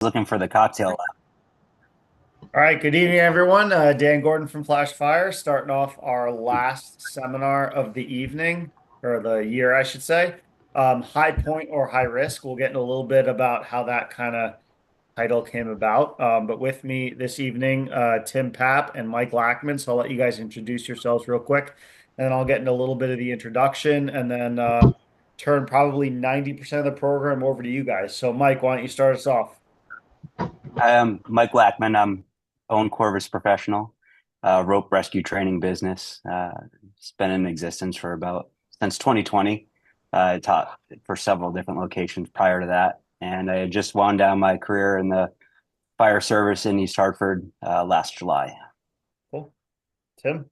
Looking for the cocktail. All right, good evening, everyone. Dan Gordon from Flash Fire, starting off our last seminar of the evening, or the year, I should say. High point or high risk. We'll get into a little bit about how that kind of title came about. But with me this evening, Tim Papp and Mike Lackman. So I'll let you guys introduce yourselves real quick, and then I'll get into a little bit of the introduction, and then turn probably 90% of the program over to you guys. So, Mike, why don't you start us off? I'm Mike Lackman. I'm own Corvus Professional, rope rescue training business. It's been in existence for about since 2020. I taught for several different locations prior to that, and I had just wound down my career in the fire service in East Hartford last July. Cool. Tim?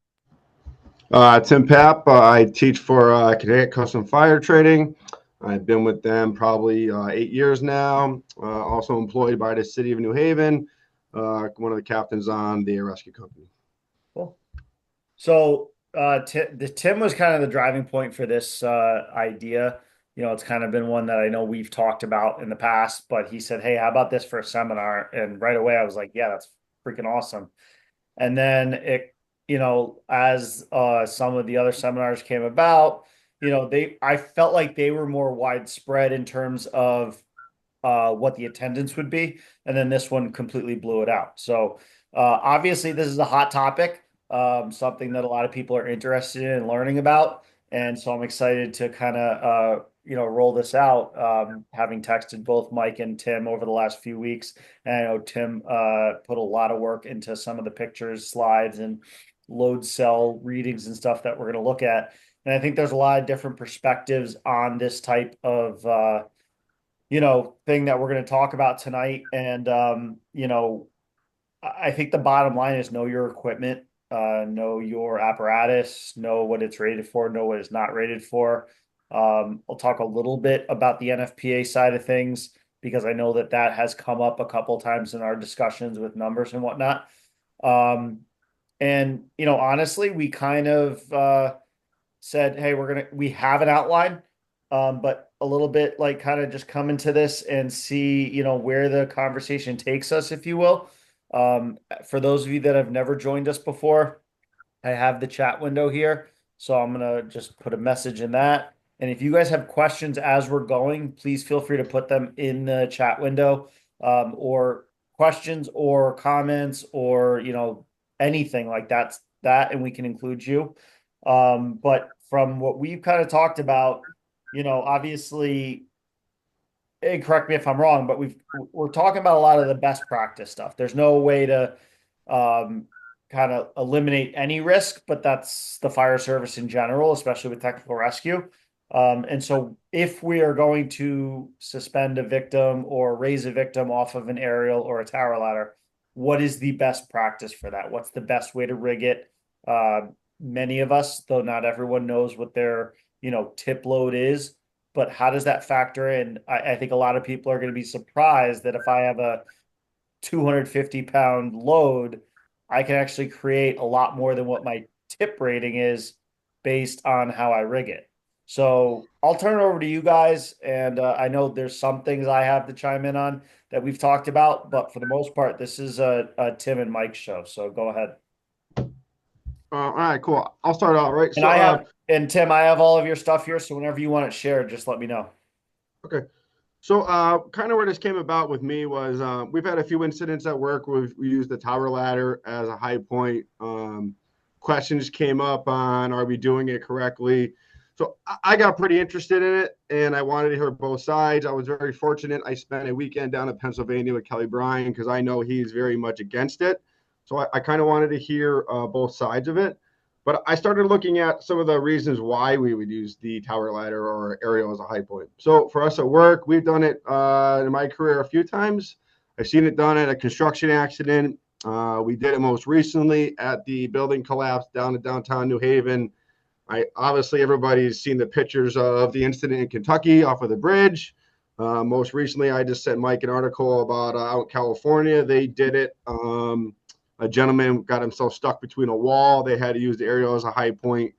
Tim Papp. I teach for Connecticut Custom Fire Trading. I've been with them probably 8 years now. Also employed by the city of New Haven, one of the captains on the rescue company. Cool. So Tim was kind of the driving point for this idea. It's kind of been one that I know we've talked about in the past, but he said, "Hey, how about this for a seminar?" And right away I was like, "Yeah, that's freaking awesome." And then as some of the other seminars came about, I felt like they were more widespread in terms of what the attendance would be, and then this one completely blew it out. So obviously, this is a hot topic, something that a lot of people are interested in learning about, and so I'm excited to kind of roll this out. Having texted both Mike and Tim over the last few weeks, and I know Tim put a lot of work into some of the pictures, slides, and load cell readings and stuff that we're going to look at. And I think there's a lot of different perspectives on this type of thing that we're going to talk about tonight. And, I think the bottom line is know your equipment, know your apparatus, know what it's rated for, know what it's not rated for. I'll talk a little bit about the NFPA side of things because I know that that has come up a couple times in our discussions with numbers and whatnot. Um, and, honestly, we kind of said, hey, we have an outline, but a little bit like kind of just come into this and see, where the conversation takes us, if you will. For those of you that have never joined us before, I have the chat window here. So I'm going to just put a message in that. And if you guys have questions as we're going, please feel free to put them in the chat window, or questions or comments or, anything like that, and we can include you. But from what we've kind of talked about, obviously, and correct me if I'm wrong, but we're talking about a lot of the best practice stuff. There's no way to kind of eliminate any risk, but that's the fire service in general, especially with technical rescue. And so if we are going to suspend a victim or raise a victim off of an aerial or a tower ladder, what is the best practice for that? What's the best way to rig it? Uh, Many of us, though not everyone knows what their, tip load is, but how does that factor in? I think a lot of people are going to be surprised that if I have a 250-pound load, I can actually create a lot more than what my tip rating is based on how I rig it. So I'll turn it over to you guys. And I know there's some things I have to chime in on that we've talked about, but for the most part, this is a Tim and Mike show. So go ahead. All right, cool. I'll start out, right? And Tim, I have all of your stuff here. So whenever you want it shared, just let me know. Okay. So, kind of where this came about with me was we've had a few incidents at work where we used the tower ladder as a high point. Questions came up on are we doing it correctly? So I got pretty interested in it and I wanted to hear both sides. I was very fortunate. I spent a weekend down in Pennsylvania with Kelly Bryan because I know he's very much against it. So I kind of wanted to hear both sides of it. But I started looking at some of the reasons why we would use the tower ladder or aerial as a high point. So for us at work, we've done it in my career a few times. I've seen it done at a construction accident. We did it most recently at the building collapse down in downtown New Haven. Obviously everybody's seen the pictures of the incident in Kentucky off of the bridge. Most recently, I just sent Mike an article about out in California. They did it. A gentleman got himself stuck between a wall. They had to use the aerial as a high point.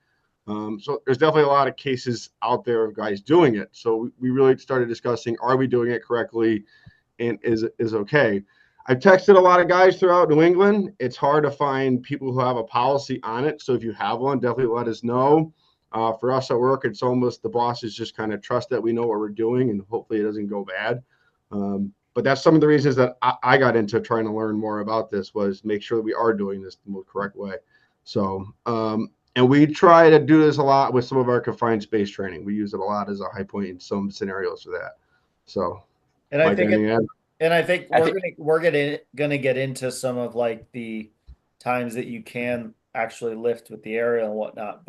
So there's definitely a lot of cases out there of guys doing it. So we really started discussing, are we doing it correctly? and is okay. I've texted a lot of guys throughout New England. It's hard to find people who have a policy on it. So if you have one, definitely let us know. For us at work, it's almost the bosses just kind of trust that we know what we're doing, and hopefully it doesn't go bad. But that's some of the reasons that I got into trying to learn more about this, was make sure that we are doing this the most correct way. So, and we try to do this a lot with some of our confined space training. We use it a lot as a high point in some scenarios for that. So, And I Mike, think anything to add? and I think I think we're gonna get into some of like the times that you can actually lift with the aerial and whatnot.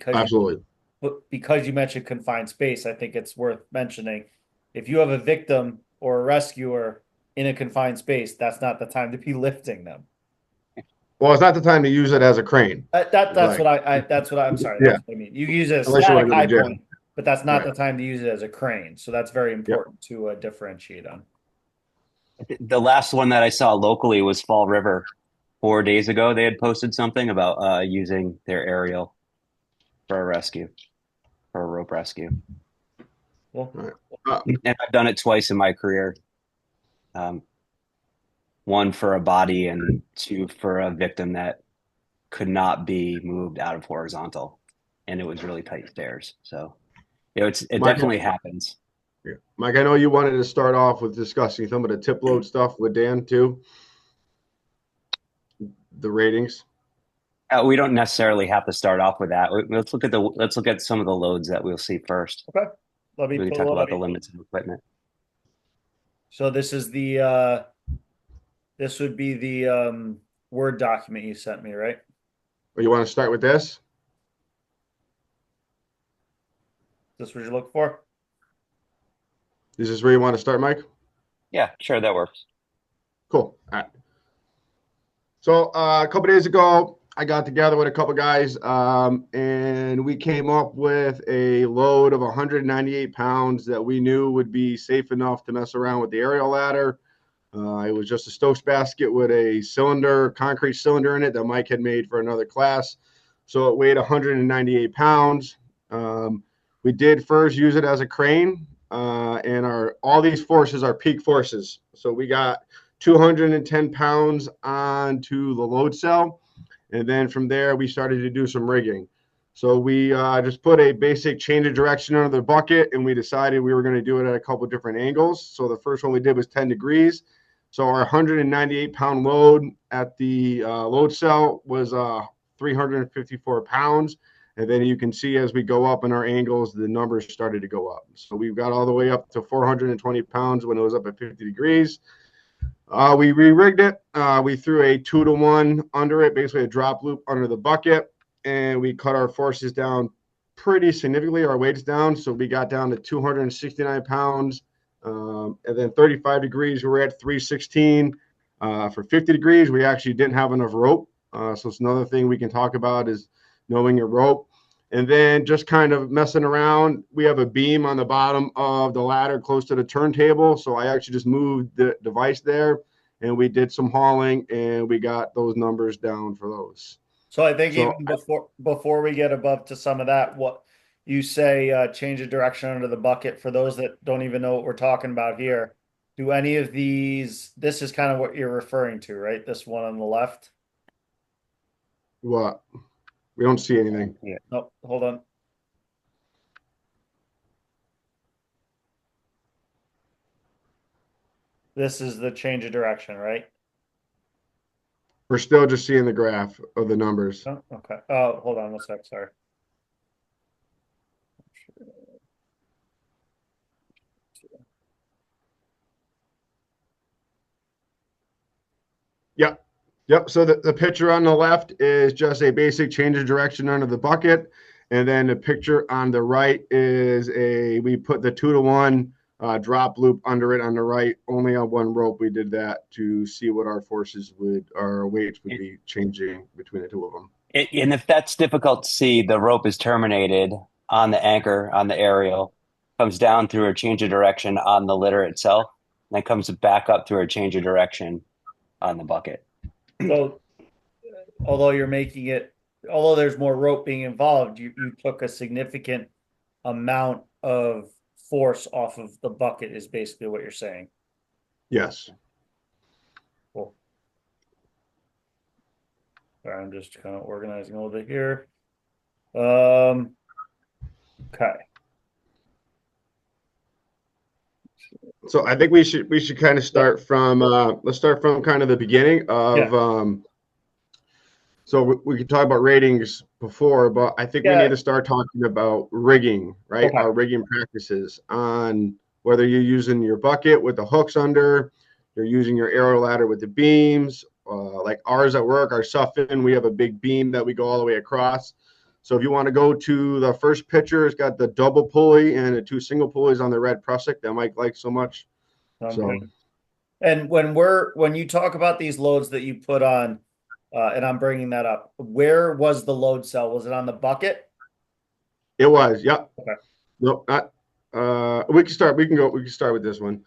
Absolutely. But because you mentioned confined space, I think it's worth mentioning. If you have a victim or a rescuer in a confined space, that's not the time to be lifting them. Well, it's not the time to use it as a crane. That's Like, what I'm sorry, yeah, that's what I mean. You use it as a unless you want static to go high to point, jail. but that's not Right. the time to use it as a crane. So that's very Yep. important to differentiate on. the last one that I saw locally was Fall River. 4 days ago, they had posted something about using their aerial for a rescue, for a rope rescue. Well, Right. And I've done it twice in my career. Um, one for a body and two for a victim that could not be moved out of horizontal, and it was really tight stairs. So, it Mike, definitely happens. yeah. Mike, I know you wanted to start off with discussing some of the tip load stuff with Dan too, the ratings. We don't necessarily have to start off with that. Let's look at some of the loads that we'll see first. okay. Let me We can talk pull about let the me limits of equipment. So this is the this would be the Word document you sent me, right? Or you want to start with this? This what you're looking for? Is this where you want to start, Mike? Yeah, sure, that works. Cool. All right. So a couple days ago, I got together with a couple guys, and we came up with a load of 198 pounds that we knew would be safe enough to mess around with the aerial ladder. It was just a Stokes basket with a cylinder, concrete cylinder in it that Mike had made for another class. So it weighed 198 pounds. We did first use it as a crane, and all these forces are peak forces. So we got 210 pounds onto the load cell. And then from there, we started to do some rigging. So we just put a basic change of direction under the bucket, and we decided we were going to do it at a couple of different angles. So the first one we did was 10 degrees. So our 198-pound load at the load cell was 354 pounds. And then you can see as we go up in our angles, the numbers started to go up. So we've got all the way up to 420 pounds when it was up at 50 degrees. We re-rigged it. We threw a 2-to-1 under it, basically a drop loop under the bucket, and we cut our forces down pretty significantly, our weights down. So we got down to 269 pounds. And then 35 degrees, we were at 316. For 50 degrees, we actually didn't have enough rope. So it's another thing we can talk about is knowing your rope. And then just kind of messing around, we have a beam on the bottom of the ladder close to the turntable. So I actually just moved the device there, and we did some hauling, and we got those numbers down for those. So I think So even before we get above to some of that, what you say change of direction under the bucket for those that don't even know what we're talking about here. Do any of these, this is kind of what you're referring to, right? This one on the left. what? We don't see anything. Yeah. No, hold on. This is the change of direction, right? We're still just seeing the graph of the numbers. Oh, okay. Oh, hold on one sec. Sorry. Yep. Yep. So the picture on the left is just a basic change of direction under the bucket. And then the picture on the right is we put the 2-to-1 drop loop under it on the right, only on one rope. We did that to see what our weights would be changing between the two of them. And if that's difficult to see, the rope is terminated on the anchor on the aerial, comes down through a change of direction on the litter itself, and then comes back up through a change of direction on the bucket. So although although there's more rope being involved, you took a significant amount of force off of the bucket is basically what you're saying. Yes. Cool. Sorry, I'm just kind of organizing a little bit here. Okay. So I think we should kind of start from let's start from kind of the beginning Yeah. of so we could talk about ratings before, but I think we need Yeah. to start talking about rigging, right? Okay. Our rigging practices on whether you're using your bucket with the hooks under, you're using your aero ladder with the beams, like ours at work, our Suffin, we have a big beam that we go all the way across. So if you want to go to the first picture, it's got the double pulley and the two single pulleys on the red prusik that Mike likes so much. Sounds So good. And when you talk about these loads that you put on, and I'm bringing that up, where was the load cell? Was it on the bucket? it was, yep. Okay. No, not. We can start. We can go. We can start with this one.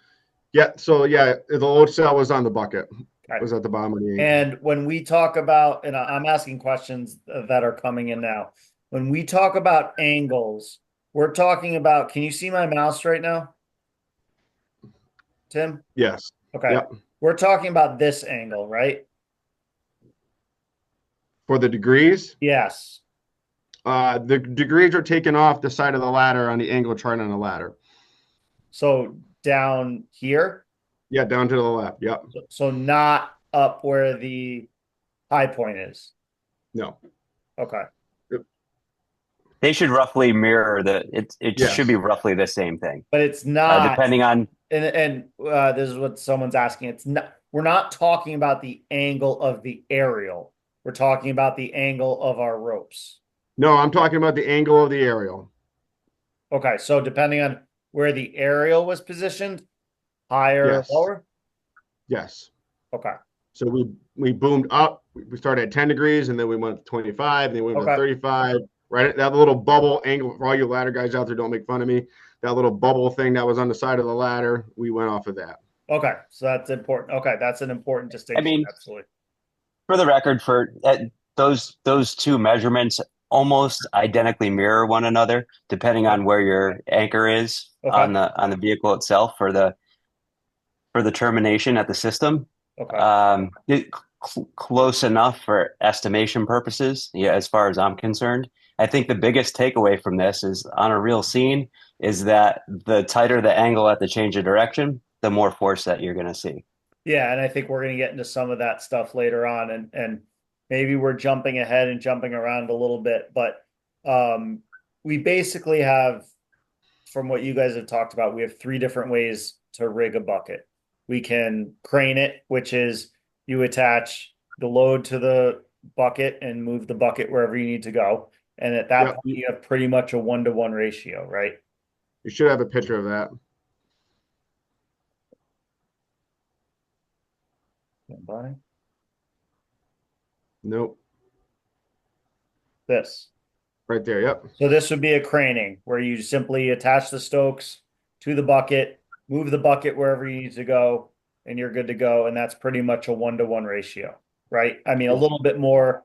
Yeah. So yeah, the load cell was on the bucket. Okay. Was at the bottom of the angle. And when we talk about, and I'm asking questions that are coming in now, when we talk about angles, we're talking about, can you see my mouse right now, Tim? Yes. Okay. Yep. We're talking about this angle, right? For the degrees, Yes. the degrees are taken off the side of the ladder on the angle chart on the ladder. So down here. Yeah, down to the left. Yep. So not up where the high point is. No. Okay. They should roughly mirror it should Yes. be roughly the same thing. But it's not, Depending on and this is what someone's asking. It's not, we're not talking about the angle of the aerial. We're talking about the angle of our ropes. No, I'm talking about the angle of the aerial. Okay. So depending on where the aerial was positioned, higher, Yes. lower. Yes. Okay. So we boomed up. We started at 10 degrees, and then we went to 25, and then we went to 35. Right, that little bubble angle for all you ladder guys out there, don't make fun of me. That little bubble thing that was on the side of the ladder, we went off of that. Okay. So that's important. Okay. That's an important I distinction. mean, Absolutely. for the record, for those two measurements almost identically mirror one another, depending on where your anchor is Okay. on the vehicle itself for the termination at the system. Okay. Close enough for estimation purposes, yeah, as far as I'm concerned. I think the biggest takeaway from this is on a real scene is that the tighter the angle at the change of direction, the more force that you're going to see. Yeah, and I think we're going to get into some of that stuff later on, and maybe we're jumping ahead and jumping around a little bit, but we basically have, from what you guys have talked about, we have three different ways to rig a bucket. We can crane it, which is you attach the load to the bucket and move the bucket wherever you need to go, and at that Yep. point, you have pretty much a 1-to-1 ratio, right? You should have a picture of that. Somebody? Nope. This. Right there. Yep. So this would be a craning where you simply attach the stokes to the bucket, move the bucket wherever you need to go, and you're good to go. And that's pretty much a 1-to-1 ratio, right? I mean, a little bit more,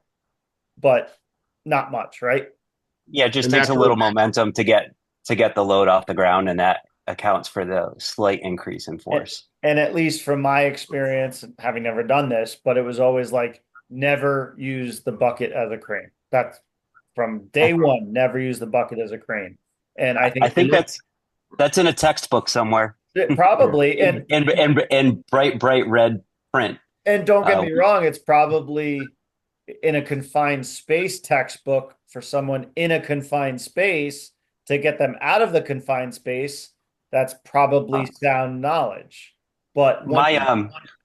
but not much, right? Yeah, it just And takes that's a little momentum to get the load off the ground, and that accounts for the slight increase in force. And at least from my experience, having never done this, but it was always like never use the bucket as a crane. That's from day one, never use the bucket as a crane. And I I think think that's in a textbook somewhere. probably, And bright red print. and don't get me wrong, it's probably in a confined space textbook for someone in a confined space to get them out of the confined space. That's probably sound knowledge. But My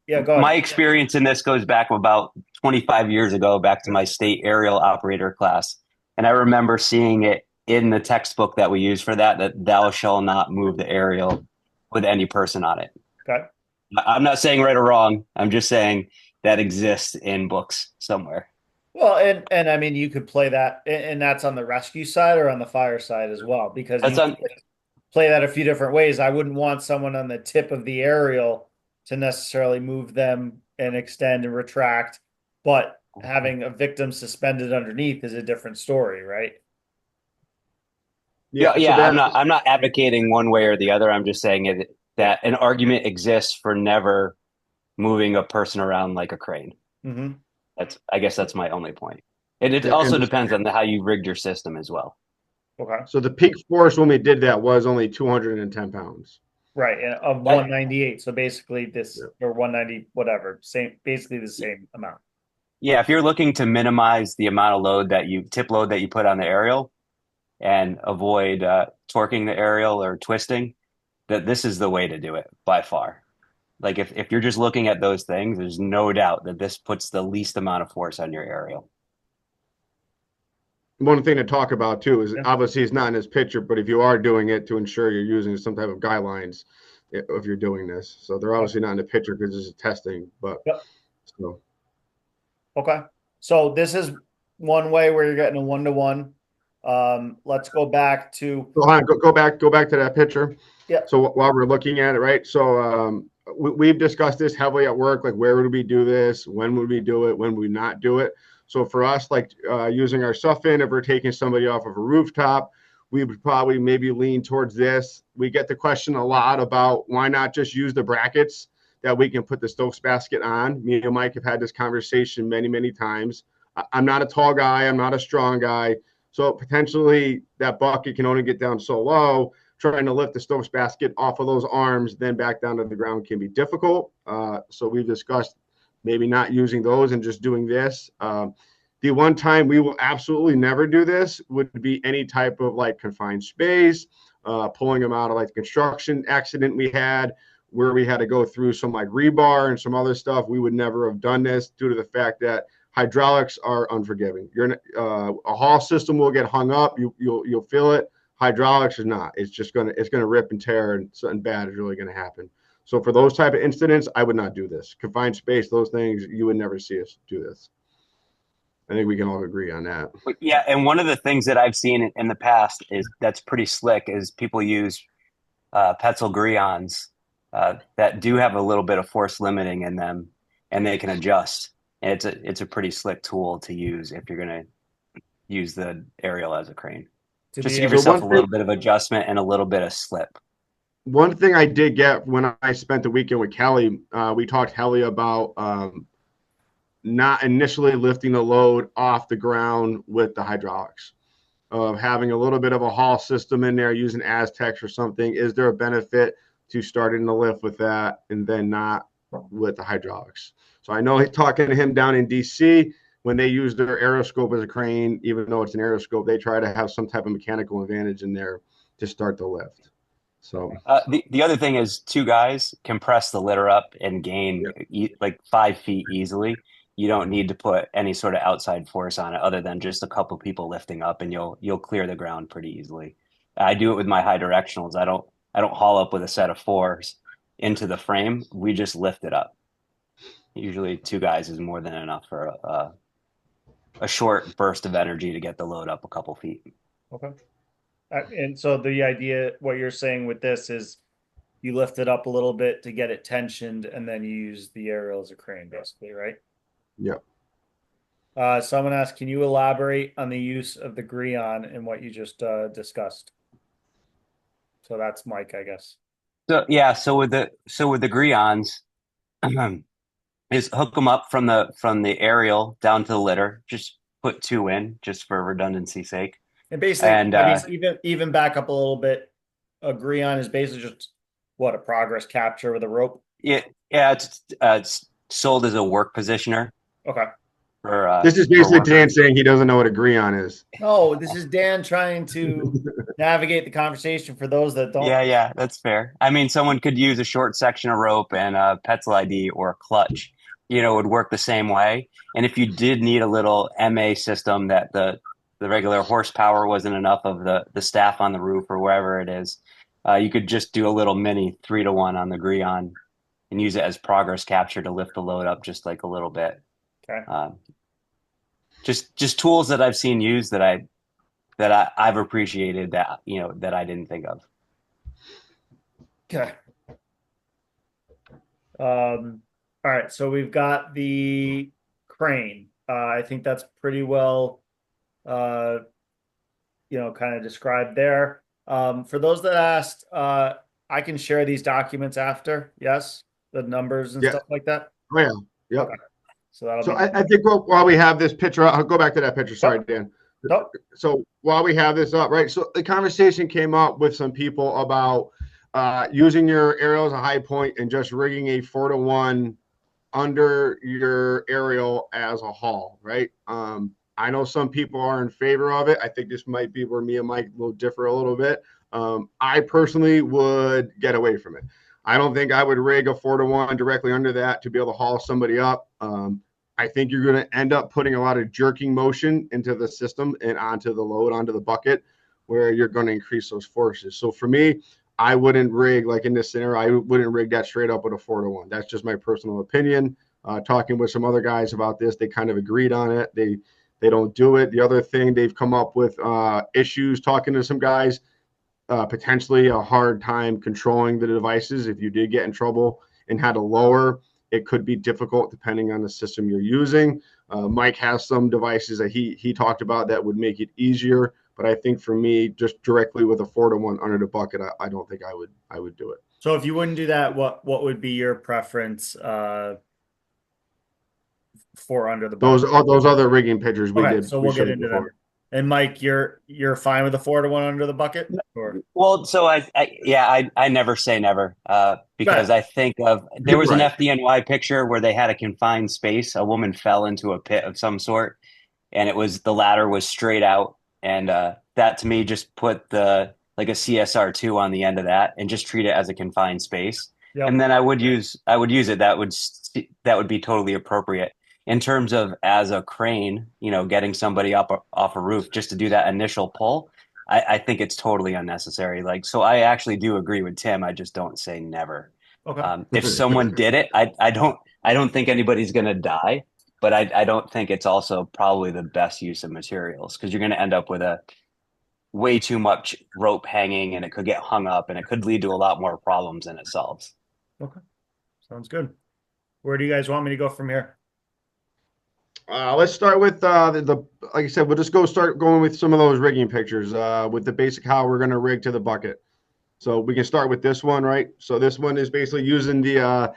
yeah, go my ahead. experience in this goes back about 25 years ago, back to my state aerial operator class. And I remember seeing it in the textbook that we use for that thou shall not move the aerial with any person on it. Okay. I'm not saying right or wrong. I'm just saying that exists in books somewhere. Well, and I mean, you could play that, and that's on the rescue side or on the fire side as well, because That's you on. play that a few different ways. I wouldn't want someone on the tip of the aerial to necessarily move them and extend and retract, but having a victim suspended underneath is a different story, right? Yeah, So yeah. I'm not advocating one way or the other. I'm just saying that an argument exists for never moving a person around like a crane. Mm-hmm. I guess that's my only point. And it Yeah, also and depends on how you rigged your system as well. Okay. so the peak force when we did that was only 210 pounds. Right. And of That, 198. So basically this, Yeah. or 190, whatever, same, basically the same amount. yeah, if you're looking to minimize the amount of tip load that you put on the aerial and avoid torquing the aerial or twisting, that this is the way to do it by far. Like if you're just looking at those things, there's no doubt that this puts the least amount of force on your aerial. One thing to talk about too is Yeah. obviously it's not in this picture, but if you are doing it to ensure you're using some type of guidelines if you're doing this. So they're obviously not in the picture because this is testing, but Yep. so Okay. So this is one way where you're getting a 1-to-1. Let's go back to, go on, go back to that picture. yeah. So while we're looking at it, right? So we've discussed this heavily at work, like where would we do this? When would we do it? When would we not do it? So for us, like using our stuff in, if we're taking somebody off of a rooftop, we would probably maybe lean towards this. We get the question a lot about why not just use the brackets that we can put the Stokes basket on. Me and Mike have had this conversation many, many times. I'm not a tall guy. I'm not a strong guy. So potentially that bucket can only get down so low. Trying to lift the Stokes basket off of those arms, then back down to the ground can be difficult. So we've discussed maybe not using those and just doing this. The one time we will absolutely never do this would be any type of like confined space, pulling them out of like the construction accident we had where we had to go through some like rebar and some other stuff. We would never have done this due to the fact that hydraulics are unforgiving. A Hall system will get hung up. You'll feel it. Hydraulics is not. It's gonna rip and tear, and something bad is really gonna happen. So for those type of incidents, I would not do this. Confined space, those things, you would never see us do this. I think we can all agree on that. But yeah, and one of the things that I've seen in the past is that's pretty slick is people use Petzl Grions that do have a little bit of force limiting in them, and they can adjust. And it's a pretty slick tool to use if you're going to use the aerial as a crane, To just be to give able, So yourself a little bit of adjustment and a little bit of slip. one thing I did get when I spent the weekend with Kelly, we talked heavily about not initially lifting the load off the ground with the hydraulics. Of having a little bit of a Hall system in there using Aztecs or something. Is there a benefit to starting to lift with that and then not with the hydraulics? So I know talking to him down in DC, when they use their aeroscope as a crane, even though it's an aeroscope, they try to have some type of mechanical advantage in there to start the lift. So The other thing is two guys can press the litter up and gain yeah, like 5 feet easily. You don't need to put any sort of outside force on it other than just a couple people lifting up, and you'll clear the ground pretty easily. I do it with my high directionals. I don't haul up with a set of fours into the frame. We just lift it up. Usually, two guys is more than enough for a short burst of energy to get the load up a couple feet. okay. And so the idea, what you're saying with this is you lift it up a little bit to get it tensioned, and then you use the aerial as a crane, basically, right? yeah. Someone asked, can you elaborate on the use of the Grion and what you just discussed? So that's Mike, I guess. So yeah, so with the Grions, is hook them up from the aerial down to the litter. Just put two in, just for redundancy's sake. And basically, And I mean, even back up a little bit, a Grion is basically just what, a progress capture with a rope. yeah, it's sold as a work positioner Okay. This is for basically Dan workers. saying he doesn't know what a Grion is. No, this is Dan trying to navigate the conversation for those that don't. Yeah, that's fair. I mean, someone could use a short section of rope and a Petzl ID or a clutch. Would work the same way. And if you did need a little MA system that the regular horsepower wasn't enough of the staff on the roof or wherever it is, you could just do a little mini 3-to-1 on the Grion and use it as progress capture to lift the load up just like a little bit. Okay. Just tools that I've seen used that I've appreciated that I didn't think of. Okay. All right, so we've got the crane. I think that's pretty well, kind of described there. For those that asked, I can share these documents after, yes, the numbers and Yeah. stuff like that. Oh yeah. Yep. Okay, so that'll So be I think while we have this picture, I'll go back to that picture. Sorry, yep. Dan. Nope. So while we have this up, right? So the conversation came up with some people about using your aerial as a high point and just rigging a 4-to-1 under your aerial as a haul, right? I know some people are in favor of it. I think this might be where me and Mike will differ a little bit. I personally would get away from it. I don't think I would rig a 4-to-1 directly under that to be able to haul somebody up. I think you're going to end up putting a lot of jerking motion into the system and onto the load, onto the bucket, where you're going to increase those forces. So for me, I wouldn't rig, like in this scenario, I wouldn't rig that straight up with a 4-to-1. That's just my personal opinion. Talking with some other guys about this, they kind of agreed on it. They don't do it. The other thing, they've come up with issues talking to some guys, potentially a hard time controlling the devices. If you did get in trouble and had to lower, it could be difficult depending on the system you're using. Mike has some devices that he talked about that would make it easier. But I think for me, just directly with a 4-to-1 under the bucket, I don't think I would do it. So if you wouldn't do that, what would be your preference for under the bucket? Those other rigging pictures we Okay, did. so We we'll get showed into them. before. And Mike, you're fine with the 4-to-1 under the bucket? Or Well, so I never say never, because right. I think of there was an Right. FDNY picture where they had a confined space. A woman fell into a pit of some sort, and it was the ladder was straight out, and that to me just put the like a CSR2 on the end of that, and just treat it as a confined space. And Yep. then I would use it. That would be totally appropriate in terms of as a crane, getting somebody up off a roof just to do that initial pull. I think it's totally unnecessary. Like, so I actually do agree with Tim. I just don't say never. Okay. If someone did it, I don't think anybody's going to die, but I don't think it's also probably the best use of materials because you're going to end up with a way too much rope hanging and it could get hung up and it could lead to a lot more problems than it solves. Okay. Sounds good. Where do you guys want me to go from here? Let's start with like I said, we'll just start going with some of those rigging pictures with the basic how we're going to rig to the bucket. So we can start with this one, right? So this one is basically using the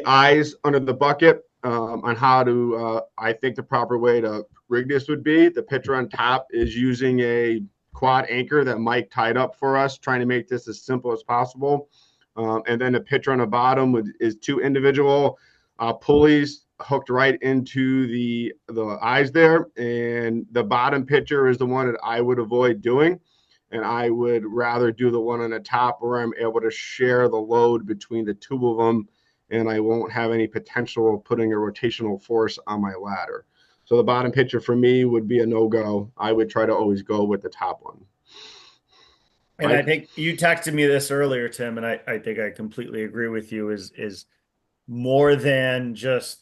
eyes under the bucket on how to, I think the proper way to rig this would be. The picture on top is using a quad anchor that Mike tied up for us, trying to make this as simple as possible. And then the picture on the bottom is two individual pulleys hooked right into the eyes there. And the bottom picture is the one that I would avoid doing. And I would rather do the one on the top where I'm able to share the load between the two of them. And I won't have any potential of putting a rotational force on my ladder. So the bottom picture for me would be a no-go. I would try to always go with the top one. And I Mike? think you texted me this earlier, Tim, and I think I completely agree with you is more than just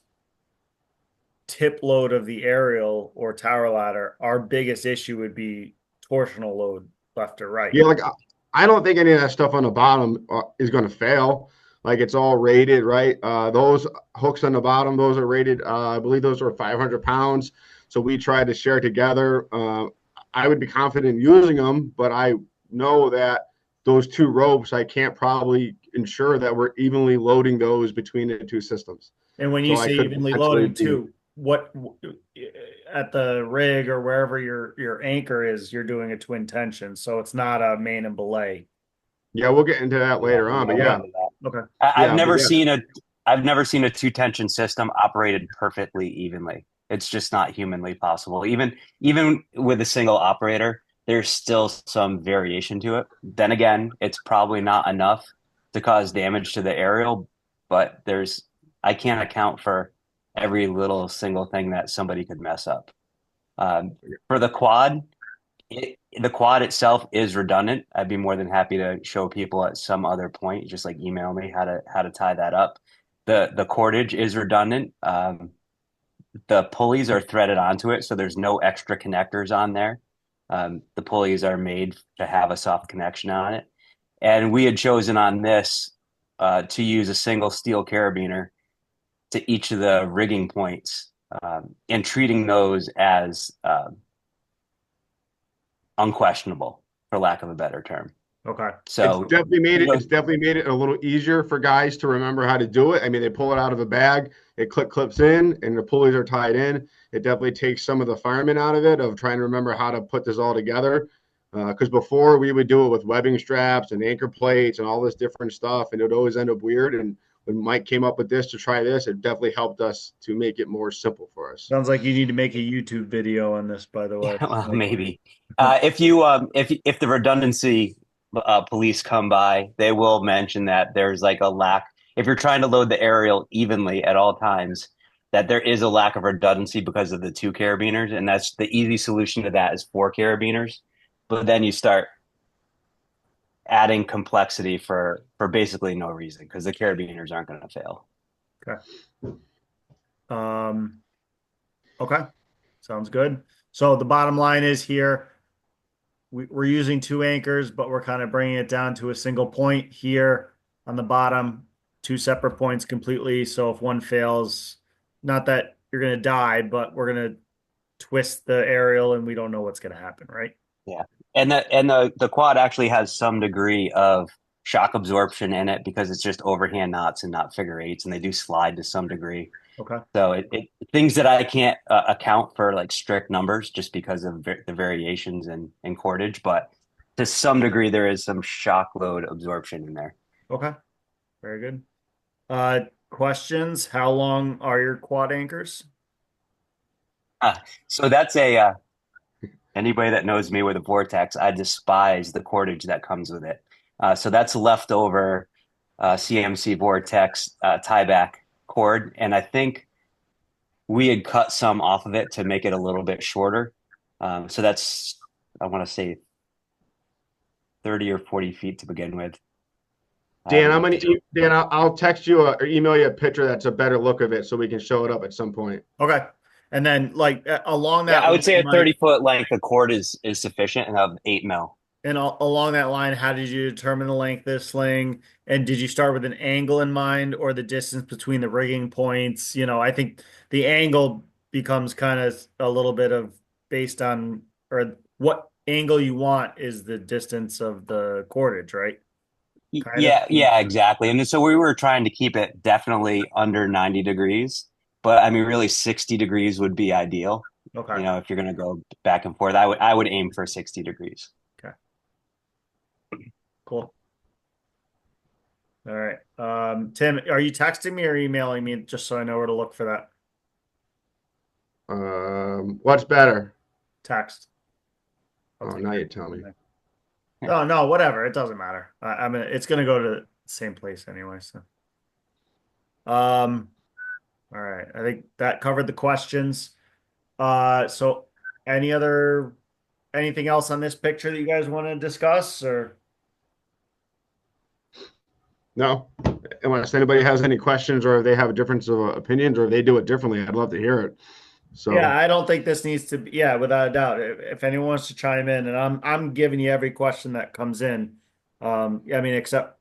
tip load of the aerial or tower ladder. Our biggest issue would be torsional load left or right. Yeah, like I don't think any of that stuff on the bottom is going to fail. Like it's all rated, right? Those hooks on the bottom, those are rated. I believe those are 500 pounds. So we try to share together. I would be confident using them, but I know that those two ropes, I can't probably ensure that we're evenly loading those between the two systems. And when So you I say could evenly potentially loaded too, what at the rig or wherever your anchor is, you're doing a twin tension, so it's not a main and belay. yeah, we'll get into that Yeah, later on, but I'll get yeah, into that. Okay. I've yeah, but never yeah. seen a two tension system operated perfectly evenly. It's just not humanly possible. Even with a single operator, there's still some variation to it. Then again, it's probably not enough to cause damage to the aerial, but I can't account for every little single thing that somebody could mess up. For the quad, the quad itself is redundant. I'd be more than happy to show people at some other point. Just like email me how to tie that up. The cordage is redundant. The pulleys are threaded onto it, so there's no extra connectors on there. The pulleys are made to have a soft connection on it, and we had chosen on this to use a single steel carabiner to each of the rigging points, and treating those as unquestionable, for lack of a better term. Okay. So It's definitely made it a little easier for guys to remember how to do it. I mean, they pull it out of a bag, it clips in, and the pulleys are tied in. It definitely takes some of the fireman out of it, of trying to remember how to put this all together. Because before we would do it with webbing straps and anchor plates and all this different stuff, and it would always end up weird. And when Mike came up with this to try this, it definitely helped us to make it more simple for us. Sounds like you need to make a YouTube video on this, by the way. well, maybe if the redundancy police come by, they will mention that there's like a lack. If you're trying to load the aerial evenly at all times, that there is a lack of redundancy because of the two carabiners, and that's the easy solution to that is four carabiners. But then you start adding complexity for basically no reason because the carabiners aren't going to fail. Okay. Okay. Sounds good. So the bottom line is here, we're using two anchors, but we're kind of bringing it down to a single point here on the bottom, two separate points completely. So if one fails, not that you're going to die, but we're going to twist the aerial and we don't know what's going to happen, right? Yeah. And the quad actually has some degree of shock absorption in it because it's just overhand knots and not figure eights, and they do slide to some degree. Okay. So it things that I can't account for like strict numbers just because of the variations in cordage, but to some degree there is some shock load absorption in there. Okay. Very good. Questions? How long are your quad anchors? So that's anybody that knows me with a vortex, I despise the cordage that comes with it. So that's leftover CMC vortex tieback cord, and I think we had cut some off of it to make it a little bit shorter. So that's, I want to say 30 or 40 feet to begin with. Dan, I'll text you or email you a picture that's a better look of it so we can show it up at some point. Okay. And then like along Yeah, that I would say a line, 30-foot length of cord is sufficient and of 8 mil. and along that line, how did you determine the length of the sling? And did you start with an angle in mind or the distance between the rigging points? I think the angle becomes kind of a little bit of based on or what angle you want is the distance of the cordage, right? Kind of. Yeah, exactly. And so we were trying to keep it definitely under 90 degrees, but I mean, really 60 degrees would be ideal. Okay. If you're going to go back and forth, I would aim for 60 degrees. Okay. Cool. All right. Tim, are you texting me or emailing me just so I know where to look for that? What's better? Text. Oh, now you tell me. Oh no, whatever. It doesn't matter. I mean, it's gonna go to the same place anyway. So, all right. I think that covered the questions. So anything else on this picture that you guys want to discuss or? No, unless anybody has any questions or they have a difference of opinions or they do it differently, I'd love to hear it. So Yeah, I don't think this needs to be, yeah, without a doubt. If anyone wants to chime in, and I'm giving you every question that comes in. I mean, except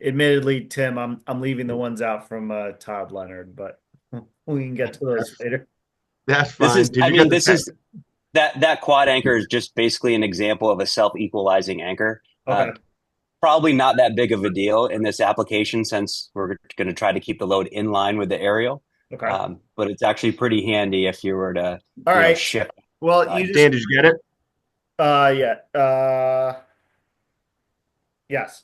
admittedly, Tim, I'm leaving the ones out from Todd Leonard, but we can get to those later. that's fine. This is that quad anchor is just basically an example of a self-equalizing anchor. Okay. Probably not that big of a deal in this application since we're going to try to keep the load in line with the aerial. Okay. But it's actually pretty handy if you were to All right. ship. Well, Dan, did you get it? Yeah. Yes.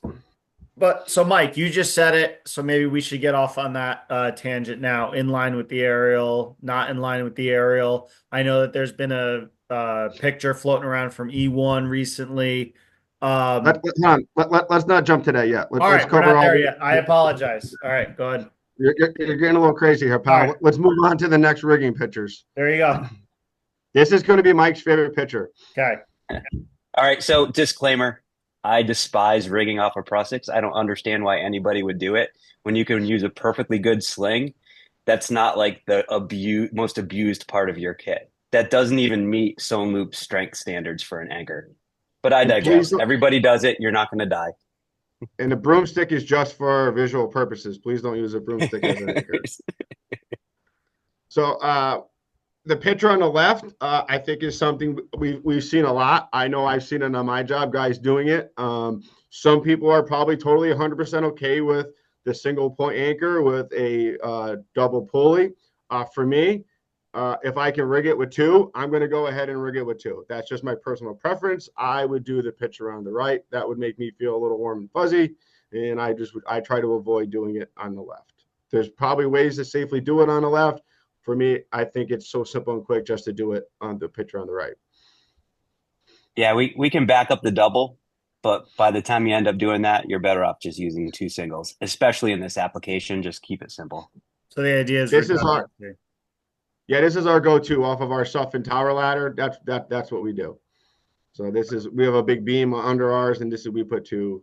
But so Mike, you just said it, so maybe we should get off on that tangent now. In line with the aerial, not in line with the aerial. I know that there's been a picture floating around from E1 recently. Let's not jump to that yet. All right, we're not there yet. I apologize. All right, go ahead. You're getting a little crazy here, pal. Right. Let's move on to the next rigging pictures. There you go. This is going to be Mike's favorite picture. Okay. All right. So disclaimer, I despise rigging off a Prusix. I don't understand why anybody would do it when you can use a perfectly good sling. That's not like the most abused part of your kit. That doesn't even meet sewn loop strength standards for an anchor. But I digress. Everybody does it. You're not going to die. And the broomstick is just for visual purposes. Please don't use a broomstick as an anchor. So The picture on the left, I think, is something we've seen a lot. I know I've seen it on my job, guys doing it. Some people are probably totally 100% okay with the single point anchor with a double pulley. For me, if I can rig it with two, I'm going to go ahead and rig it with two. That's just my personal preference. I would do the picture on the right. That would make me feel a little warm and fuzzy, and I try to avoid doing it on the left. There's probably ways to safely do it on the left. For me, I think it's so simple and quick just to do it on the picture on the right. Yeah, we can back up the double, but by the time you end up doing that, you're better off just using two singles, especially in this application. Just keep it simple. So the idea is this is our this is our go-to off of our Suff and tower ladder. That's what we do. So we have a big beam under ours, and we put two.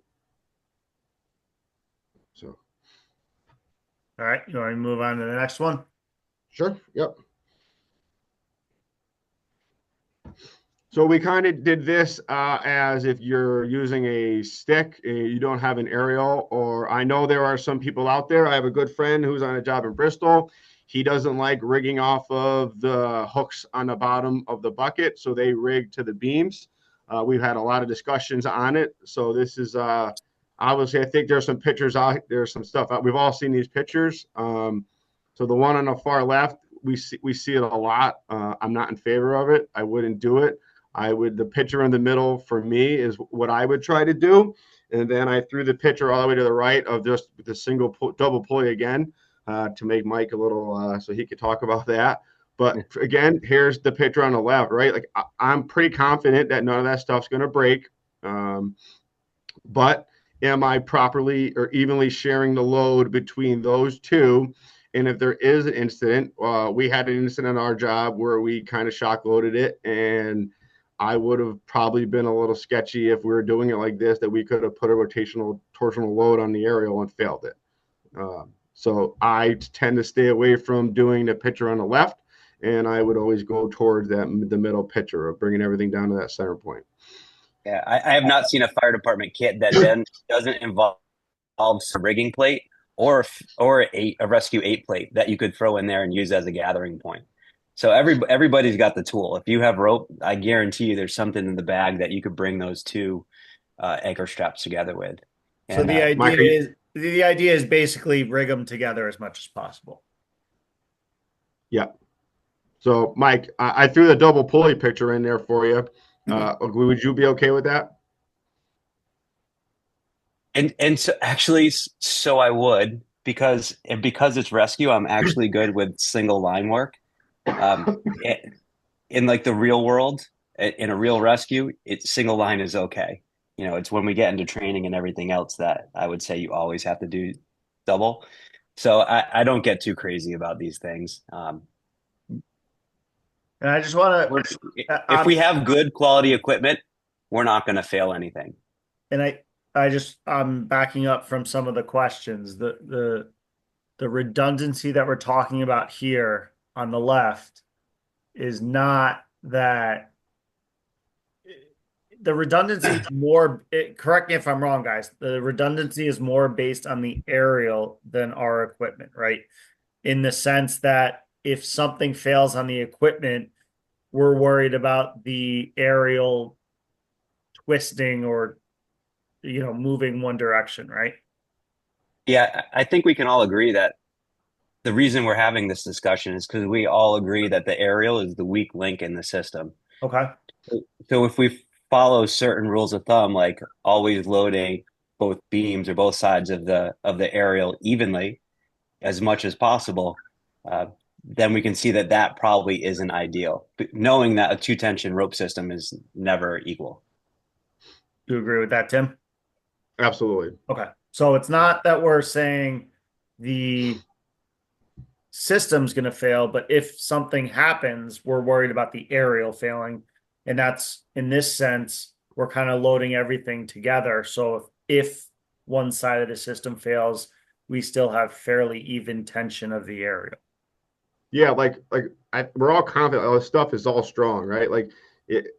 So all right, you want to move on to the next one? Sure. Yep. So we kind of did this as if you're using a stick, you don't have an aerial, or I know there are some people out there. I have a good friend who's on a job in Bristol. He doesn't like rigging off of the hooks on the bottom of the bucket, so they rig to the beams. We've had a lot of discussions on it. So this is obviously, I think there's some pictures out. There's some stuff out. We've all seen these pictures. So the one on the far left, we see it a lot. I'm not in favor of it. I wouldn't do it. The picture in the middle for me is what I would try to do. And then I threw the picture all the way to the right of just the double pulley again to make Mike a little, so he could talk about that. But again, here's the picture on the left, right? Like I'm pretty confident that none of that stuff's going to break. But am I properly or evenly sharing the load between those two? And if there is an incident, we had an incident on our job where we kind of shock loaded it, and I would have probably been a little sketchy if we were doing it like this, that we could have put a torsional load on the aerial and failed it. So I tend to stay away from doing the picture on the left, and I would always go towards the middle picture of bringing everything down to that center point. Yeah, I have not seen a fire department kit that then doesn't involve some rigging plate or a rescue 8 plate that you could throw in there and use as a gathering point. So everybody's got the tool. If you have rope, I guarantee you there's something in the bag that you could bring those two anchor straps together with. So And, the idea is basically rig them together as much as possible. Yeah. So Mike, I threw the double pulley picture in there for you. Would you be okay with that? And so actually, so I would, because it's rescue, I'm actually good with single line work. In like the real world, in a real rescue, single line is okay. You know, it's when we get into training and everything else that I would say you always have to do double. So I don't get too crazy about these things. And I just want to, if we have good quality equipment, we're not going to fail anything. And I'm backing up from some of the questions. The redundancy that we're talking about here on the left is not that the redundancy is more, correct me if I'm wrong, guys. The redundancy is more based on the aerial than our equipment, right? In the sense that if something fails on the equipment, we're worried about the aerial twisting or, moving one direction, right? Yeah, I think we can all agree that the reason we're having this discussion is because we all agree that the aerial is the weak link in the system. Okay. So if we follow certain rules of thumb, like always loading both beams or both sides of the aerial evenly as much as possible, then we can see that probably isn't ideal, knowing that a two tension rope system is never equal. Do you agree with that, Tim? Absolutely. Okay. So it's not that we're saying the system's going to fail, but if something happens, we're worried about the aerial failing. And that's, in this sense, we're kind of loading everything together. So if one side of the system fails, we still have fairly even tension of the aerial. Yeah, we're all confident. All this stuff is all strong, right?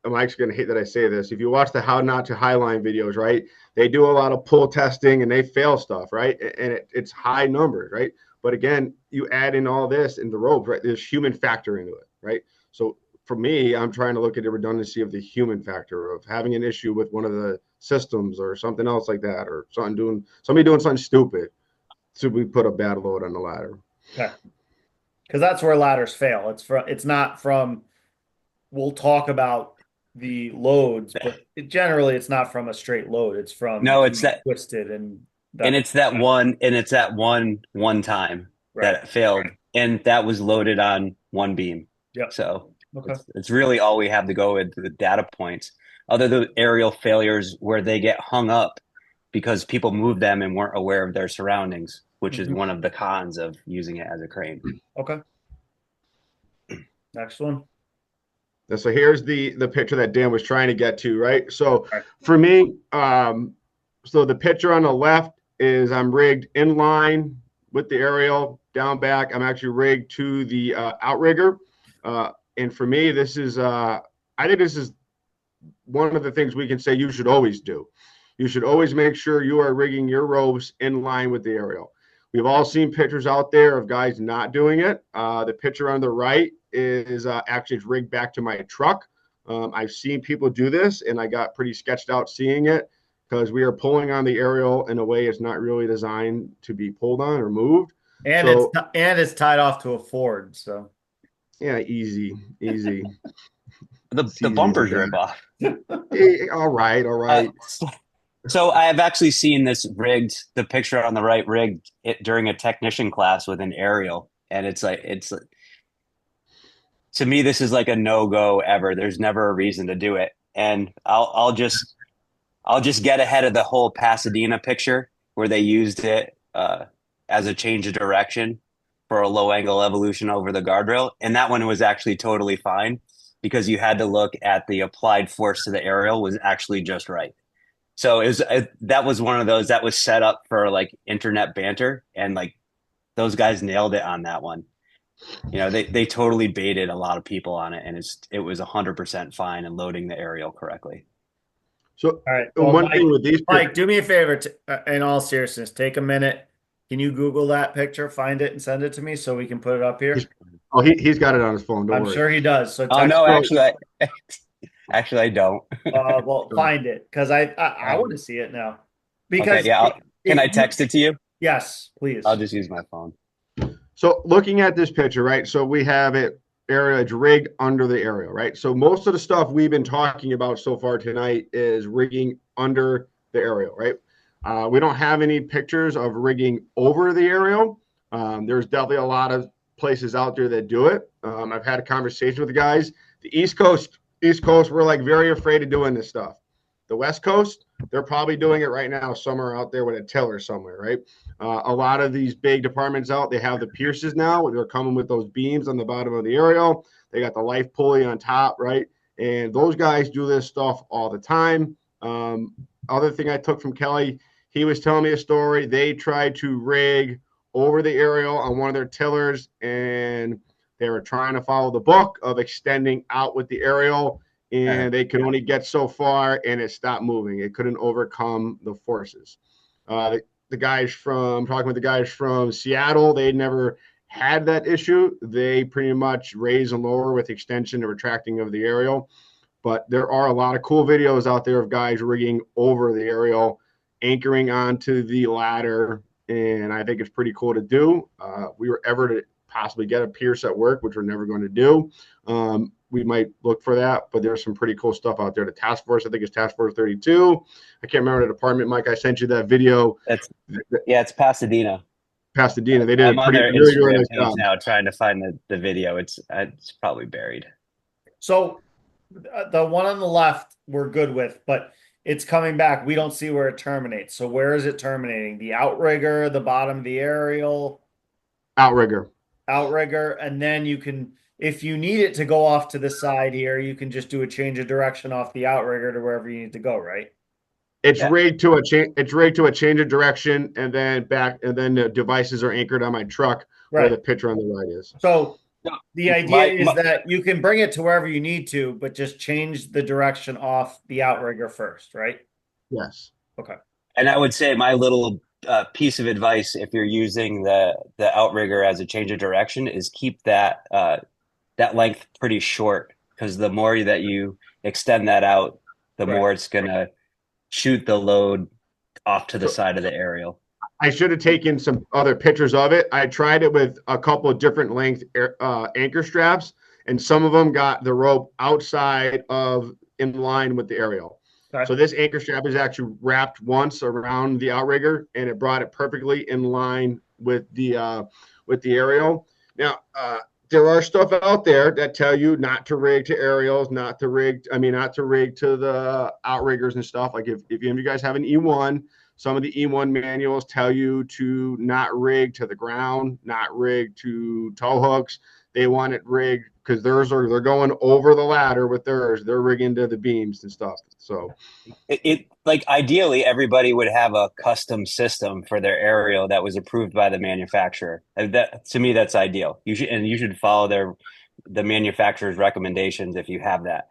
I'm actually going to hate that I say this. If you watch the How Not to Highline videos, right, they do a lot of pull testing and they fail stuff, right? And it's high numbers, right? But again, you add in all this in the ropes, right? There's human factor into it, right? So for me, I'm trying to look at the redundancy of the human factor of having an issue with one of the systems or something else like that, or somebody doing something stupid. So we put a bad load on the ladder. Okay. Because that's where ladders fail. It's not from, we'll talk about the loads, but generally it's not from a straight load. It's from No, it's being that, twisted and and that, it's that one time that right. it failed, and that was loaded on one beam. Yep. So Okay. it's really all we have to go with the data points. Other than aerial failures where they get hung up because people moved them and weren't aware of their surroundings, which is Mhm. one of the cons of using it as a crane. Okay. Next one. So here's the picture that Dan was trying to get to, right? So Right. for me, so the picture on the left is I'm rigged in line with the aerial down back. I'm actually rigged to the outrigger. And for me, I think this is one of the things we can say you should always do. You should always make sure you are rigging your ropes in line with the aerial. We've all seen pictures out there of guys not doing it. The picture on the right is actually rigged back to my truck. I've seen people do this, and I got pretty sketched out seeing it because we are pulling on the aerial in a way it's not really designed to be pulled on or moved. And So it's tied off to a Ford. So yeah, easy, easy. The bumpers rip off. Hey, all right, all right. So I have actually seen this rigged, the picture on the right rigged it during a technician class with an aerial. And it's to me, this is like a no-go ever. There's never a reason to do it. And I'll just get ahead of the whole Pasadena picture where they used it as a change of direction for a low angle evolution over the guardrail. And that one was actually totally fine because you had to look at the applied force to the aerial was actually just right. So that was one of those that was set up for like internet banter, and like those guys nailed it on that one. You know, they totally baited a lot of people on it, and it was 100% fine and loading the aerial correctly. So all right. Well, one thing with these, Mike, do me a favor. In all seriousness, take a minute. Can you Google that picture, find it, and send it to me so we can put it up here? he's got it on his phone. Don't I'm worry. sure he does. So Oh text. no, So actually I don't. Well, find it because I want to see it now. Okay, Because yeah. Can if I text it to you? yes, please. I'll just use my phone. So looking at this picture, right? So we have it area it's rigged under the aerial, right? So most of the stuff we've been talking about so far tonight is rigging under the aerial, right? We don't have any pictures of rigging over the aerial. There's definitely a lot of places out there that do it. I've had a conversation with the guys. The East Coast, we're like very afraid of doing this stuff. The West Coast, they're probably doing it right now somewhere out there with a tiller somewhere, right? A lot of these big departments out, they have the pierces now. They're coming with those beams on the bottom of the aerial. They got the life pulley on top, right? And those guys do this stuff all the time. Other thing I took from Kelly, he was telling me a story. They tried to rig over the aerial on one of their tillers, and they were trying to follow the book of extending out with the aerial, and they could only get so far, and it stopped moving. It couldn't overcome the forces. The guys from talking with the guys from Seattle, they never had that issue. They pretty much raise and lower with extension and retracting of the aerial. But there are a lot of cool videos out there of guys rigging over the aerial, anchoring onto the ladder, and I think it's pretty cool to do. We were ever to possibly get a pierce at work, which we're never going to do. We might look for that, but there's some pretty cool stuff out there. The task force, I think it's Task Force 32. I can't remember the department. Mike, I sent you that video. It's Pasadena. Pasadena. They did I'm a on their really, really Instagram nice page job. now trying to find the video. It's probably buried. So the one on the left we're good with, but it's coming back. We don't see where it terminates. So where is it terminating? The outrigger, the bottom of the aerial, Outrigger. outrigger, and then you can, if you need it to go off to the side here, you can just do a change of direction off the outrigger to wherever you need to go, right? It's Yeah. rigged to a change. It's rigged to a change of direction, and then back, and then the devices are anchored on my truck where the picture on the right is. So No, the idea is that you can bring it to wherever you need to, but just change the direction off the outrigger first, right? Yes. Okay. And I would say my little piece of advice, if you're using the outrigger as a change of direction, is keep that that length pretty short because the more that you extend that out, the Right. more it's gonna shoot the load off to the So side of the aerial. I should have taken some other pictures of it. I tried it with a couple of different length anchor straps, and some of them got the rope outside of in line with the aerial. Okay. So this anchor strap is actually wrapped once around the outrigger, and it brought it perfectly in line with the aerial. Now, there are stuff out there that tell you not to rig to aerials, not to rig. I mean, not to rig to the outriggers and stuff. Like if any of you guys have an E1, some of the E1 manuals tell you to not rig to the ground, not rig to tow hooks. They want it rigged because they're going over the ladder with theirs. They're rigging to the beams and stuff. So It like ideally everybody would have a custom system for their aerial that was approved by the manufacturer. And that to me, that's ideal. You should follow the manufacturer's recommendations if you have that.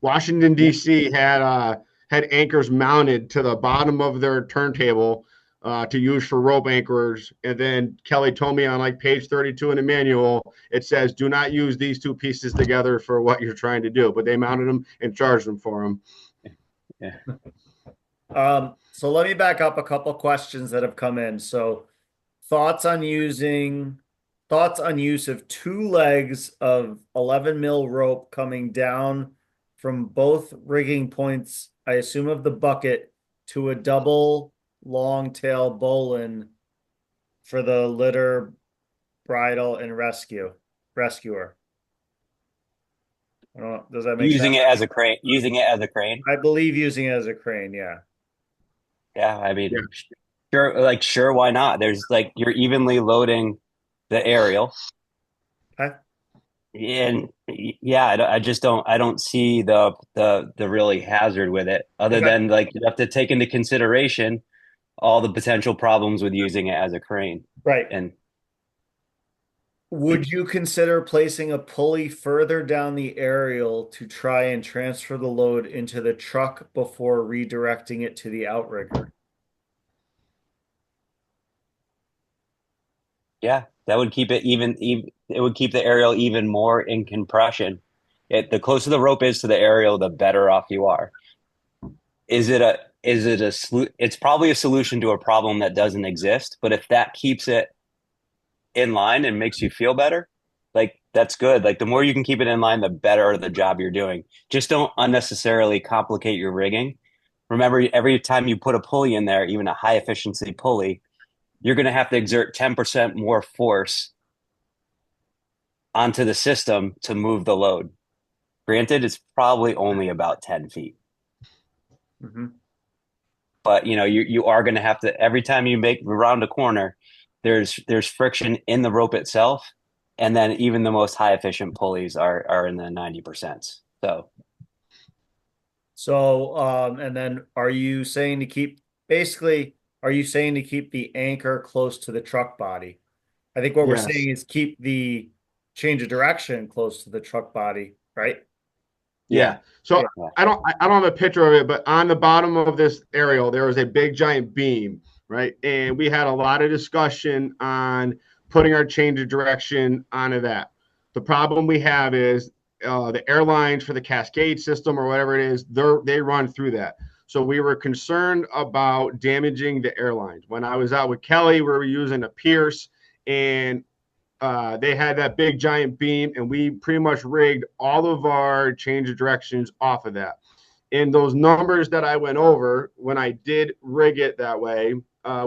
Washington D.C. had anchors mounted to the bottom of their turntable to use for rope anchors. And then Kelly told me on like page 32 in the manual, it says, do not use these two pieces together for what you're trying to do. But they mounted them and charged them for them. Yeah. So let me back up a couple questions that have come in. So thoughts on thoughts on use of two legs of 11 mil rope coming down from both rigging points, I assume of the bucket, to a double long tail bowline for the litter, bridle, and rescuer. I don't know. Does that make Using sense? it as a crane, using it as a crane. I believe using it as a crane, yeah. Yeah, I mean, Yeah. sure, why not? There's like you're evenly loading the aerial, Okay. and yeah, I just I don't see the really hazard with it, other Okay. than like you have to take into consideration all the potential problems with using it as a crane. Right. And Would you consider placing a pulley further down the aerial to try and transfer the load into the truck before redirecting it to the outrigger? yeah, that would keep it even it would keep the aerial even more in compression. The closer the rope is to the aerial, the better off you are. It's probably a solution to a problem that doesn't exist, but if that keeps it in line and makes you feel better, like that's good. Like the more you can keep it in line, the better the job you're doing. Just don't unnecessarily complicate your rigging. Remember, every time you put a pulley in there, even a high efficiency pulley, you're going to have to exert 10% more force onto the system to move the load. Granted, it's probably only about 10 feet. Mm-hmm. But you are going to have to every time you make around a corner, there's friction in the rope itself, and then even the most high efficient pulleys are in the 90%. And then are you saying to keep the anchor close to the truck body? I think what we're Yes. saying is keep the change of direction close to the truck body, right? Yeah. So Yeah. I don't have a picture of it, but on the bottom of this aerial, there was a big giant beam, right? And we had a lot of discussion on putting our change of direction onto that. The problem we have is the airlines for the Cascade system or whatever it is, they run through that. So we were concerned about damaging the airlines. When I was out with Kelly, we were using a Pierce, and they had that big giant beam, and we pretty much rigged all of our change of directions off of that. And those numbers that I went over, when I did rig it that way,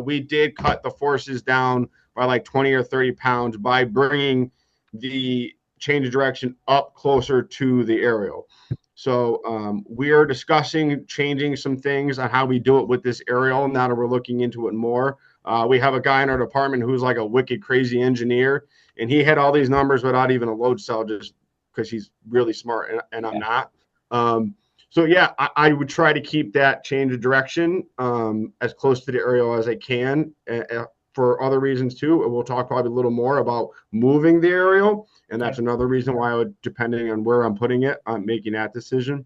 we did cut the forces down by like 20 or 30 pounds by bringing the change of direction up closer to the aerial. So we are discussing changing some things on how we do it with this aerial now that we're looking into it more. We have a guy in our department who's like a wicked crazy engineer, and he had all these numbers without even a load cell, just because he's really smart and I'm not. So yeah, I would try to keep that change of direction as close to the aerial as I can. For other reasons too, we'll talk probably a little more about moving the aerial, and that's another reason why I would, depending on where I'm putting it, I'm making that decision.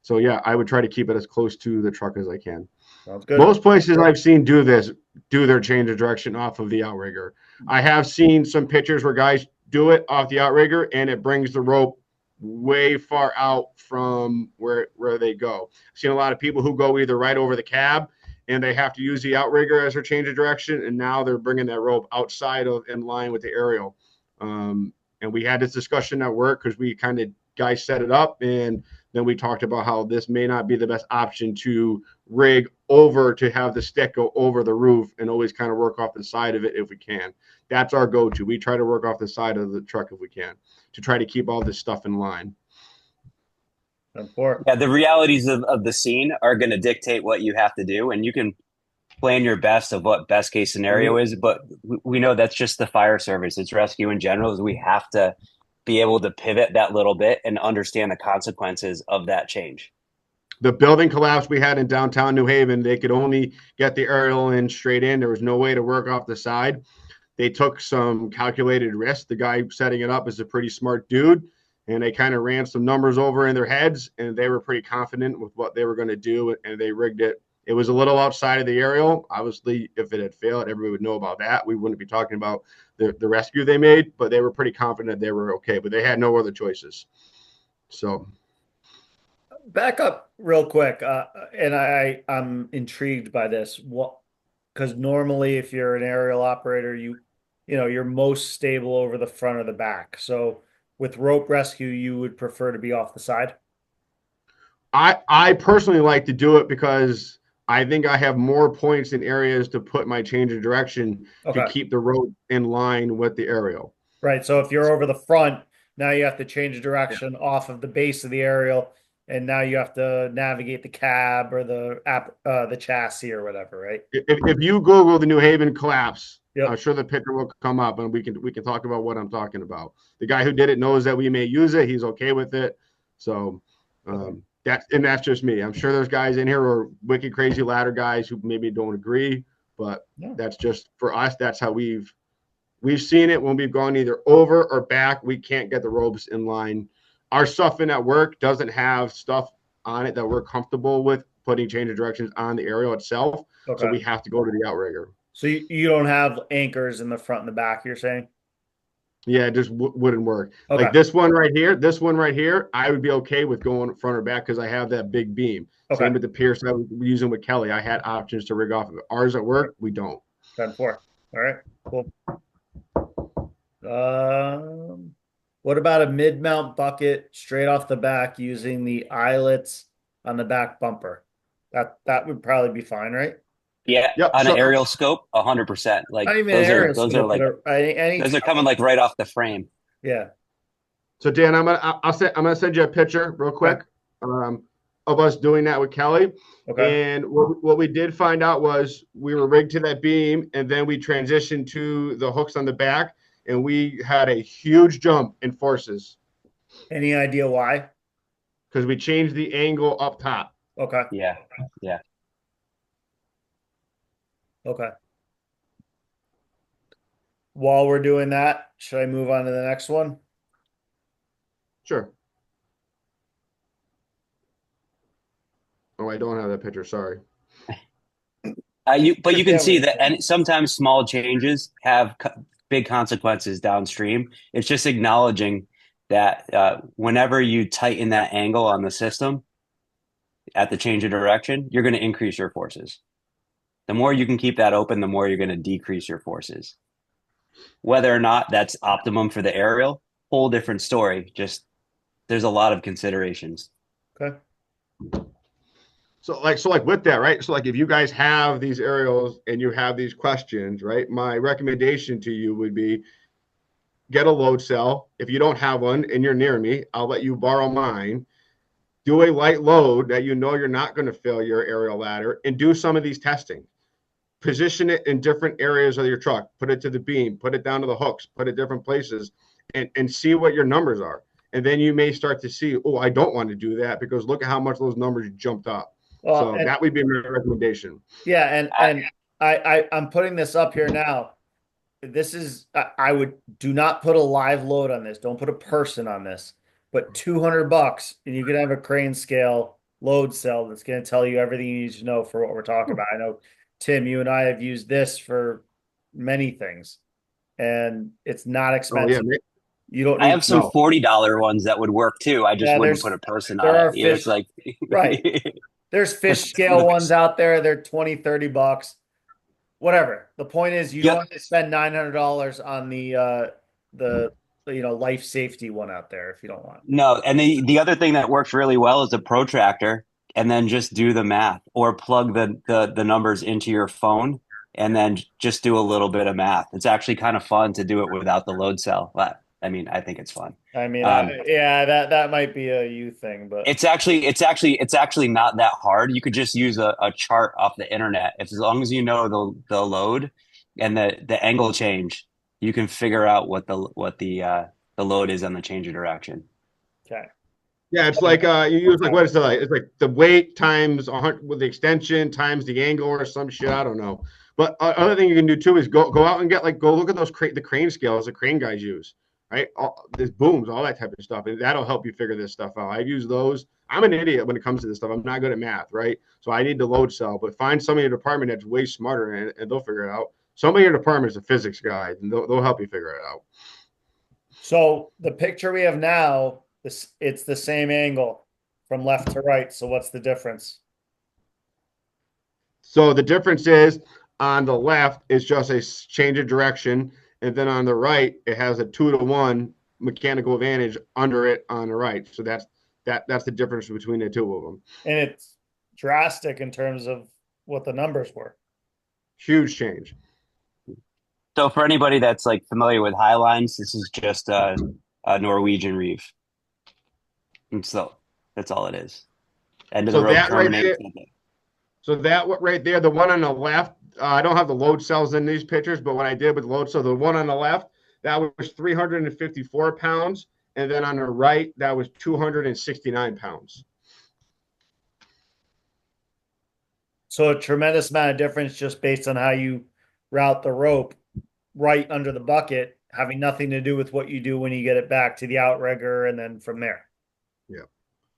So yeah, I would try to keep it as close to the truck as I can. Sounds good. Most places I've seen do their change of direction off of the outrigger. I have seen some pictures where guys do it off the outrigger, and it brings the rope way far out from where they go. I've seen a lot of people who go either right over the cab and they have to use the outrigger as their change of direction, and now they're bringing that rope outside of in line with the aerial. And we had this discussion at work because we kind of guys set it up, and then we talked about how this may not be the best option to rig over, to have the stick go over the roof, and always kind of work off the side of it if we can. That's our go-to. We try to work off the side of the truck if we can, to try to keep all this stuff in line. Yeah, the realities of the scene are going to dictate what you have to do, and you can plan your best of what best case scenario is, but we know that's just the fire service. It's rescue in general. Is we have to be able to pivot that little bit and understand the consequences of that change. The building collapse we had in downtown New Haven, they could only get the aerial in straight in. There was no way to work off the side. They took some calculated risks. The guy setting it up is a pretty smart dude, and they kind of ran some numbers over in their heads, and they were pretty confident with what they were going to do, and they rigged it. It was a little outside of the aerial. Obviously, if it had failed, everybody would know about that. We wouldn't be talking about the rescue they made, but they were pretty confident they were okay, but they had no other choices. So back up real quick. And I'm intrigued by this. What, because normally if you're an aerial operator, you're most stable over the front or the back. So with rope rescue, you would prefer to be off the side? I personally like to do it because I think I have more points in areas to put my change of direction to Okay. keep the rope in line with the aerial. Right. So if you're over the front, now you have to change direction off of the base of the aerial, and now you have to navigate the cab or the chassis or whatever, right? If you Google the New Haven collapse, I'm Yep. sure the picture will come up, and we can talk about what I'm talking about. The guy who did it knows that we may use it. He's okay with it. So that's just me. I'm sure there's guys in here who are wicked crazy ladder guys who maybe don't agree, but that's just for us. That's how we've seen it when we've gone either over or back. We can't get the ropes in line. Our stuff in at work doesn't have stuff on it that we're comfortable with putting change of directions on the aerial itself. So Okay. we have to go to the outrigger. So you don't have anchors in the front and the back, you're saying? Yeah, it just wouldn't work. Okay. Like this one right here, I would be okay with going front or back because I have that big beam. Okay. Same with the Pierce I was using with Kelly. I had options to rig off of it. Ours at work, we don't. 10-4. All right. Cool. What about a mid-mount bucket straight off the back using the eyelets on the back bumper? That would probably be fine, right? Yeah, Yep. on an aerial scope, 100%. Like Not even those are aerial those are scope, like but any those are coming like right off the frame. Yeah. So Dan, I'm gonna send you a picture real quick of us doing that with Kelly. Okay. And what we did find out was we were rigged to that beam, and then we transitioned to the hooks on the back, and we had a huge jump in forces Any idea why? because we changed the angle up top. Okay. Yeah. Yeah. Okay. While we're doing that, should I move on to the next one? Sure. Oh, I don't have that picture. Sorry. But you can see that, and sometimes small changes have big consequences downstream. It's just acknowledging that whenever you tighten that angle on the system at the change of direction, you're going to increase your forces. The more you can keep that open, the more you're going to decrease your forces. Whether or not that's optimum for the aerial, whole different story. Just there's a lot of considerations. Okay. So like with that, right? So like if you guys have these aerials and you have these questions, right? My recommendation to you would be get a load cell. If you don't have one and you're near me, I'll let you borrow mine. Do a light load that you know you're not going to fill your aerial ladder, and do some of these testing. Position it in different areas of your truck. Put it to the beam, put it down to the hooks, put it different places, and see what your numbers are. And then you may start to see, oh, I don't want to do that because look at how much those numbers jumped up. So that would be my recommendation. Yeah, and I'm putting this up here now. This is I would do not put a live load on this. Don't put a person on this. But $200 and you can have a crane scale load cell that's going to tell you everything you need to know for what we're talking about. I know, Tim, you and I have used this for many things, and it's not Oh yeah, expensive. You don't I need have some No. $40 ones that would work too. I just yeah, wouldn't put a person there on it. are You know, it's fish like right. There's fish it's scale ones out there. They're 20, $30. Whatever. The point is you don't yep. have to spend $900 on the life safety one out there if you don't want. No, and the other thing that works really well is a protractor, and then just do the math or plug the numbers into your phone, and then just do a little bit of math. It's actually kind of fun to do it without the load cell. But I mean, I think it's fun. I mean, Um, yeah, that might be a you thing, but it's actually not that hard. You could just use a chart off the internet. If as long as you know the load and the angle change, you can figure out what the load is on the change of direction. okay. Yeah, it's like you use like what is it like? It's like the weight times 100 with the extension times the angle or some shit. I don't know. But other thing you can do too is go out and go look at those the crane scales the crane guys use, right? There's booms, all that type of stuff, and that'll help you figure this stuff out. I've used those. I'm an idiot when it comes to this stuff. I'm not good at math, right? So I need the load cell. But find somebody in your department that's way smarter and they'll figure it out. Somebody in your department is a physics guy, and they'll help you figure it out. So the picture we have now, it's the same angle from left to right. So what's the difference? So the difference is on the left is just a change of direction, and then on the right it has a 2-to-1 mechanical advantage under it on the right. So that's the difference between the two of them. And it's drastic in terms of what the numbers were. Huge change. So for anybody that's like familiar with high lines, this is just a Norwegian reef. And so that's all it is. End of the So rope that right terminates. there, so that right there, the one on the left, I don't have the load cells in these pictures, but when I did with load cell, the one on the left, that was 354 pounds, and then on the right, that was 269 pounds. So a tremendous amount of difference just based on how you route the rope right under the bucket, having nothing to do with what you do when you get it back to the outrigger and then from there. Yeah.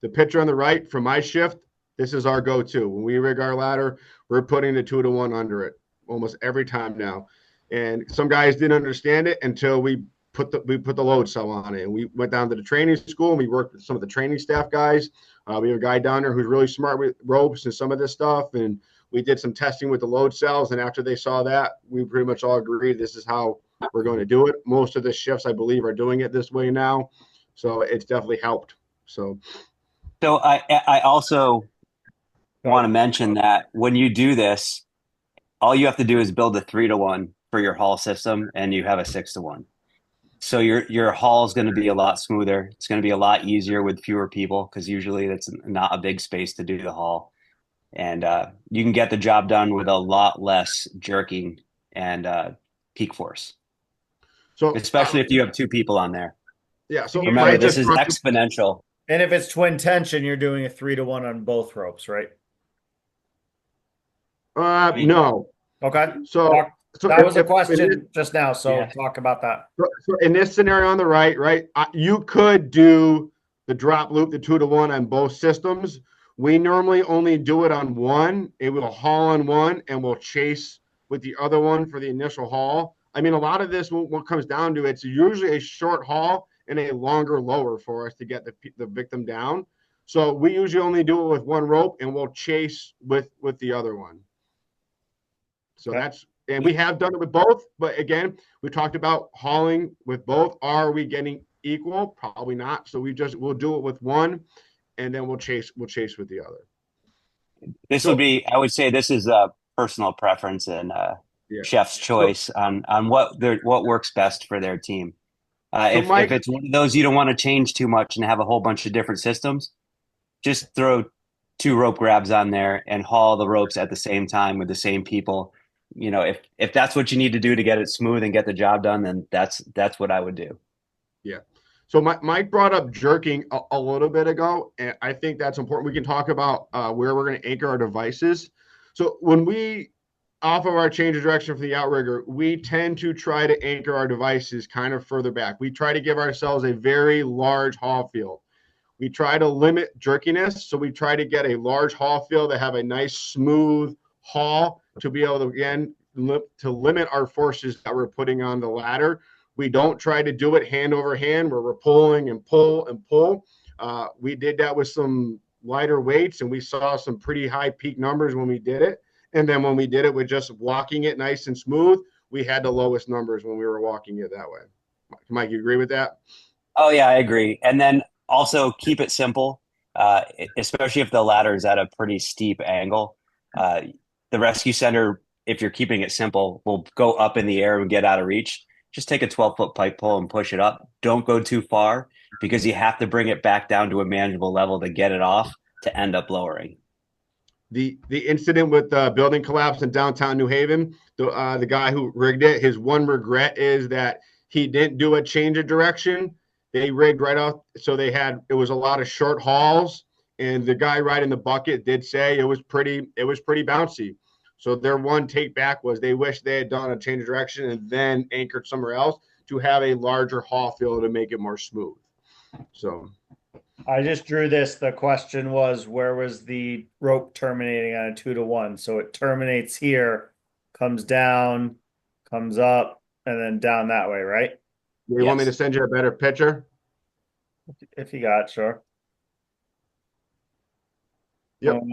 The picture on the right for my shift, this is our go-to. When we rig our ladder, we're putting the 2-to-1 under it almost every time now. And some guys didn't understand it until we put the load cell on it. And we went down to the training school and we worked with some of the training staff guys. We have a guy down there who's really smart with ropes and some of this stuff. And we did some testing with the load cells. And after they saw that, we pretty much all agreed this is how we're going to do it. Most of the shifts, I believe, are doing it this way now. So it's definitely helped. So I also want to mention that when you do this, all you have to do is build a 3-to-1 for your haul system, and you have a 6-to-1. So your haul is going to be a lot smoother. It's going to be a lot easier with fewer people because usually that's not a big space to do the haul, and you can get the job done with a lot less jerking and peak force, So especially if you have two people on there. yeah. So Remember, this is exponential. And if it's twin tension, you're doing a 3-to-1 on both ropes, right? No. Okay. So that was a question just now. So Yeah. talk about that. So in this scenario on the right, you could do the drop loop, the 2-to-1 on both systems. We normally only do it on one. It will haul on one and we'll chase with the other one for the initial haul. I mean, a lot of this, what comes down to, it's usually a short haul and a longer lower for us to get the victim down. So we usually only do it with one rope and we'll chase with the other one. So and we have done it with both, but again, we talked about hauling with both. Are we getting equal? Probably not. So we'll do it with one, and then we'll chase with the other. I would say this is a personal preference and chef's choice on what works best for their team. If it's one of those you don't want to change too much and have a whole bunch of different systems, just throw 2 rope grabs on there and haul the ropes at the same time with the same people. You know, if that's what you need to do to get it smooth and get the job done, then that's what I would do. Yeah. So Mike brought up jerking a little bit ago, and I think that's important. We can talk about where we're going to anchor our devices. So when we off of our change of direction for the outrigger, we tend to try to anchor our devices kind of further back. We try to give ourselves a very large haul field. We try to limit jerkiness, so we try to get a large haul field to have a nice smooth haul to be able to, again, to limit our forces that we're putting on the ladder. We don't try to do it hand over hand where we're pulling and pull and pull. We did that with some lighter weights, and we saw some pretty high peak numbers when we did it. And then when we did it with just walking it nice and smooth, we had the lowest numbers when we were walking it that way. Mike, you agree with that? Oh yeah, I agree. And then also keep it simple, uh, especially if the ladder is at a pretty steep angle. Uh, the rescue center, if you're keeping it simple, will go up in the air and get out of reach. Just take a 12-foot pipe pull and push it up. Don't go too far because you have to bring it back down to a manageable level to get it off to end up lowering. The incident with the building collapse in downtown New Haven, the guy who rigged it, his one regret is that he didn't do a change of direction. They rigged right off, so it was a lot of short hauls, and the guy riding the bucket did say it was pretty bouncy. So their one take back was they wish they had done a change of direction and then anchored somewhere else to have a larger haul field to make it more smooth. So I just drew this. The question was, where was the rope terminating on a 2-to-1? So it terminates here, comes down, comes up, and then down that way, right? you want me to Yes. send you a better picture? If you got, sure. Yep.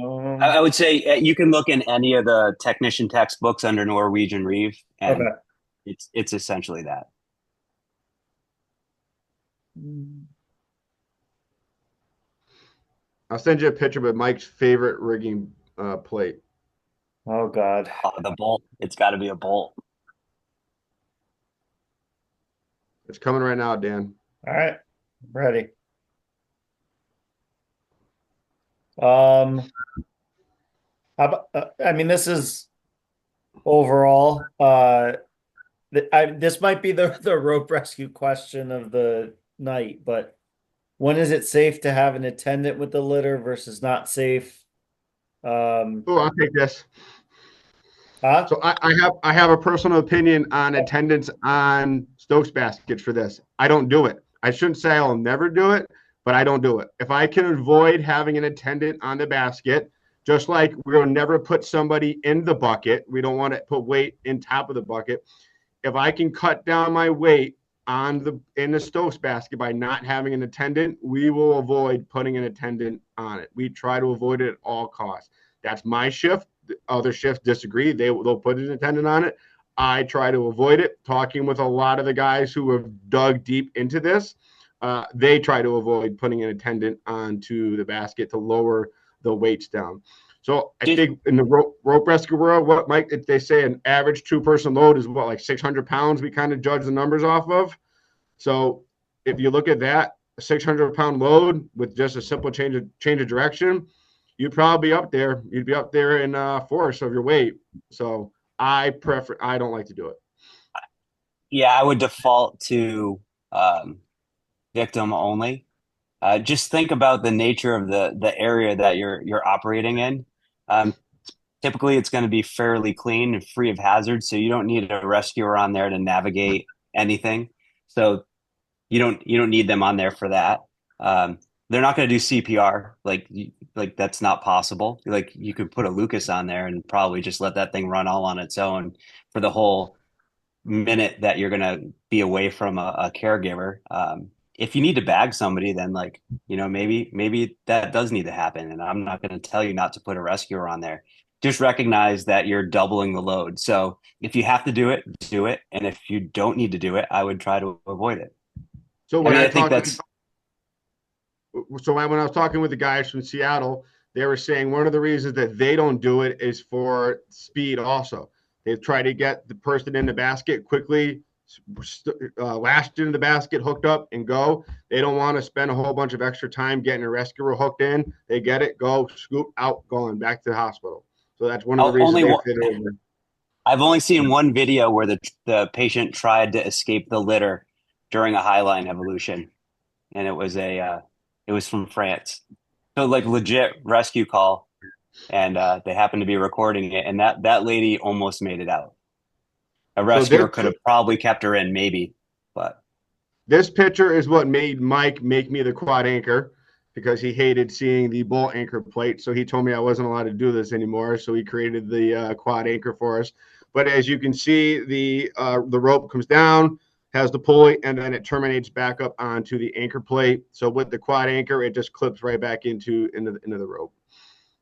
I would say you can look in any of the technician textbooks under Norwegian Reeve, and Okay. it's essentially that. I'll send you a picture of Mike's favorite rigging plate. Oh God. The bolt, it's got to be a bolt. It's coming right now, Dan. All right, ready. Um, how about, I mean, this is overall, this might be the rope rescue question of the night, but when is it safe to have an attendant with the litter versus not safe? Oh, I'll take this. Huh? So I have a personal opinion on attendance on Stokes baskets for this. I don't do it. I shouldn't say I'll never do it, but I don't do it. If I can avoid having an attendant on the basket, just like we'll never put somebody in the bucket, we don't want to put weight in top of the bucket. If I can cut down my weight in the Stokes basket by not having an attendant, we will avoid putting an attendant on it. We try to avoid it at all costs. That's my shift. Other shifts disagree. They'll put an attendant on it. I try to avoid it. Talking with a lot of the guys who have dug deep into this, they try to avoid putting an attendant onto the basket to lower the weights down. So I think in the rope rescue world, what Mike, they say an average two-person load is what, like 600 pounds we kind of judge the numbers off of. So if you look at that, a 600-pound load with just a simple change of direction, you'd probably be up there. You'd be up there in force of your weight. So I don't like to do it. Yeah, I would default to victim only. Just think about the nature of the area that you're operating in. Um, Typically, it's going to be fairly clean and free of hazards, so you don't need a rescuer on there to navigate anything. So you don't need them on there for that. They're not going to do CPR, like that's not possible. Like you could put a Lucas on there and probably just let that thing run all on its own for the whole minute that you're going to be away from a caregiver. If you need to bag somebody, then maybe that does need to happen. And I'm not going to tell you not to put a rescuer on there. Just recognize that you're doubling the load. So if you have to do it, do it. And if you don't need to do it, I would try to avoid it. So I when mean, I I think talked, that's when I was talking with the guys from Seattle, they were saying one of the reasons that they don't do it is for speed. Also, they try to get the person in the basket quickly, lashed into the basket, hooked up, and go. They don't want to spend a whole bunch of extra time getting a rescuer hooked in. They get it, go, scoop out, going back to the hospital. So that's one of the reasons only they one. fit over. I've only seen one video where the patient tried to escape the litter during a highline evolution, and it was from France. So like legit rescue call, and they happened to be recording it, and that lady almost made it out. A So rescuer could have probably kept her in, maybe, but this picture is what made Mike make me the quad anchor because he hated seeing the bull anchor plate. So he told me I wasn't allowed to do this anymore. So he created the quad anchor for us. But as you can see, the rope comes down, has the pulley, and then it terminates back up onto the anchor plate. So with the quad anchor, it just clips right back into the rope.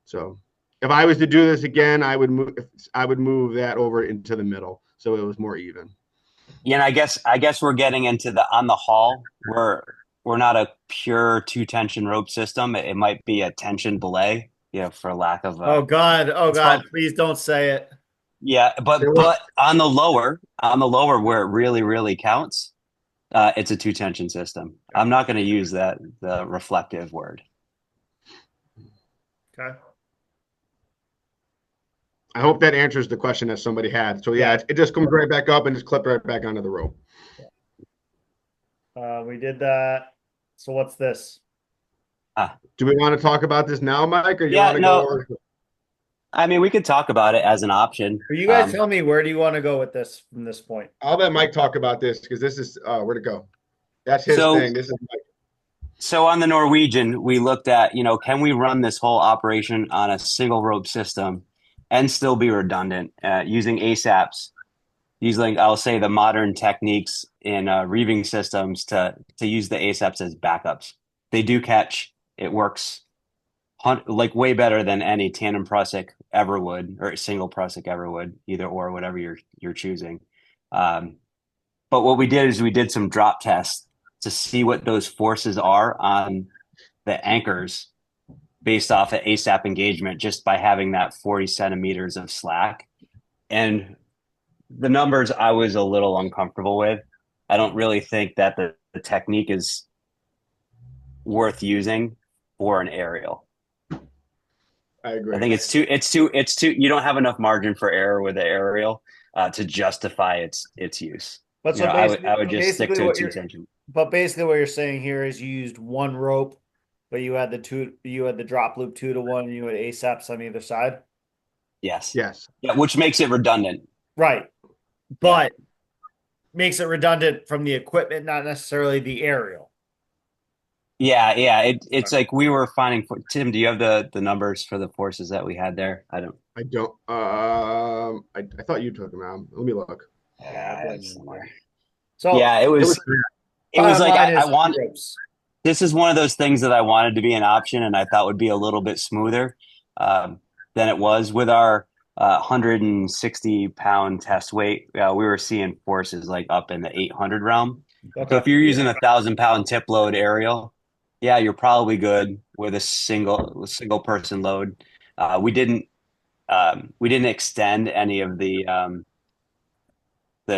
So if I was to do this again, I would move that over into the middle so it was more even. Yeah, and I guess we're getting into the on the haul. We're not a pure two tension rope system. It might be a tension belay, for lack of Oh God. Oh it's God. called Please don't say it. yeah, but on the lower where it really really counts, it's a two tension system. I'm not going to use the reflective word. Okay. I hope that answers the question that somebody had. So yeah, it just comes right back up and just clip right back onto the rope. We did that. So what's this? Do we want to talk about this now, Mike, or you Yeah, want to go no, over? I mean we could talk about it as an option. Or you guys tell me, where do you want to go with this from this point? I'll let Mike talk about this because this is where to go. That's his So thing. This is Mike. So on the Norwegian, we looked at, can we run this whole operation on a single rope system and still be redundant using ASAPs, using, I'll say, the modern techniques in reeving systems to use the ASAPs as backups. They do catch. It works like way better than any tandem prusik ever would, or single prusik ever would, either or, whatever you're choosing. Um, but what we did is we did some drop tests to see what those forces are on the anchors based off of ASAP engagement just by having that 40 centimeters of slack. And the numbers I was a little uncomfortable with. I don't really think that the technique is worth using for an aerial. I agree. I think it's too, you don't have enough margin for error with the aerial to justify its use. But so I would just stick basically to a what two you're tension. but basically what you're saying here is you used one rope, but you had the drop loop 2-to-1 and you had ASAPs on either side. Yes. Yes. Yeah, which makes it redundant. Right. Yeah. But makes it redundant from the equipment, not necessarily the aerial. Yeah, yeah. It's like we were finding Tim, do you have the numbers for the forces that we had there? I don't. I don't. I thought you took them out. Let me look. Yeah, I have somewhere. So Yeah, it It was was it was bottom like line I is want ropes. this is one of those things that I wanted to be an option and I thought would be a little bit smoother um, than it was with our 160-pound test weight. We were seeing forces like up in the 800 realm. So Okay. if you're using 1,000-pound tip load aerial, yeah, you're probably good with a single person load. We didn't extend any of the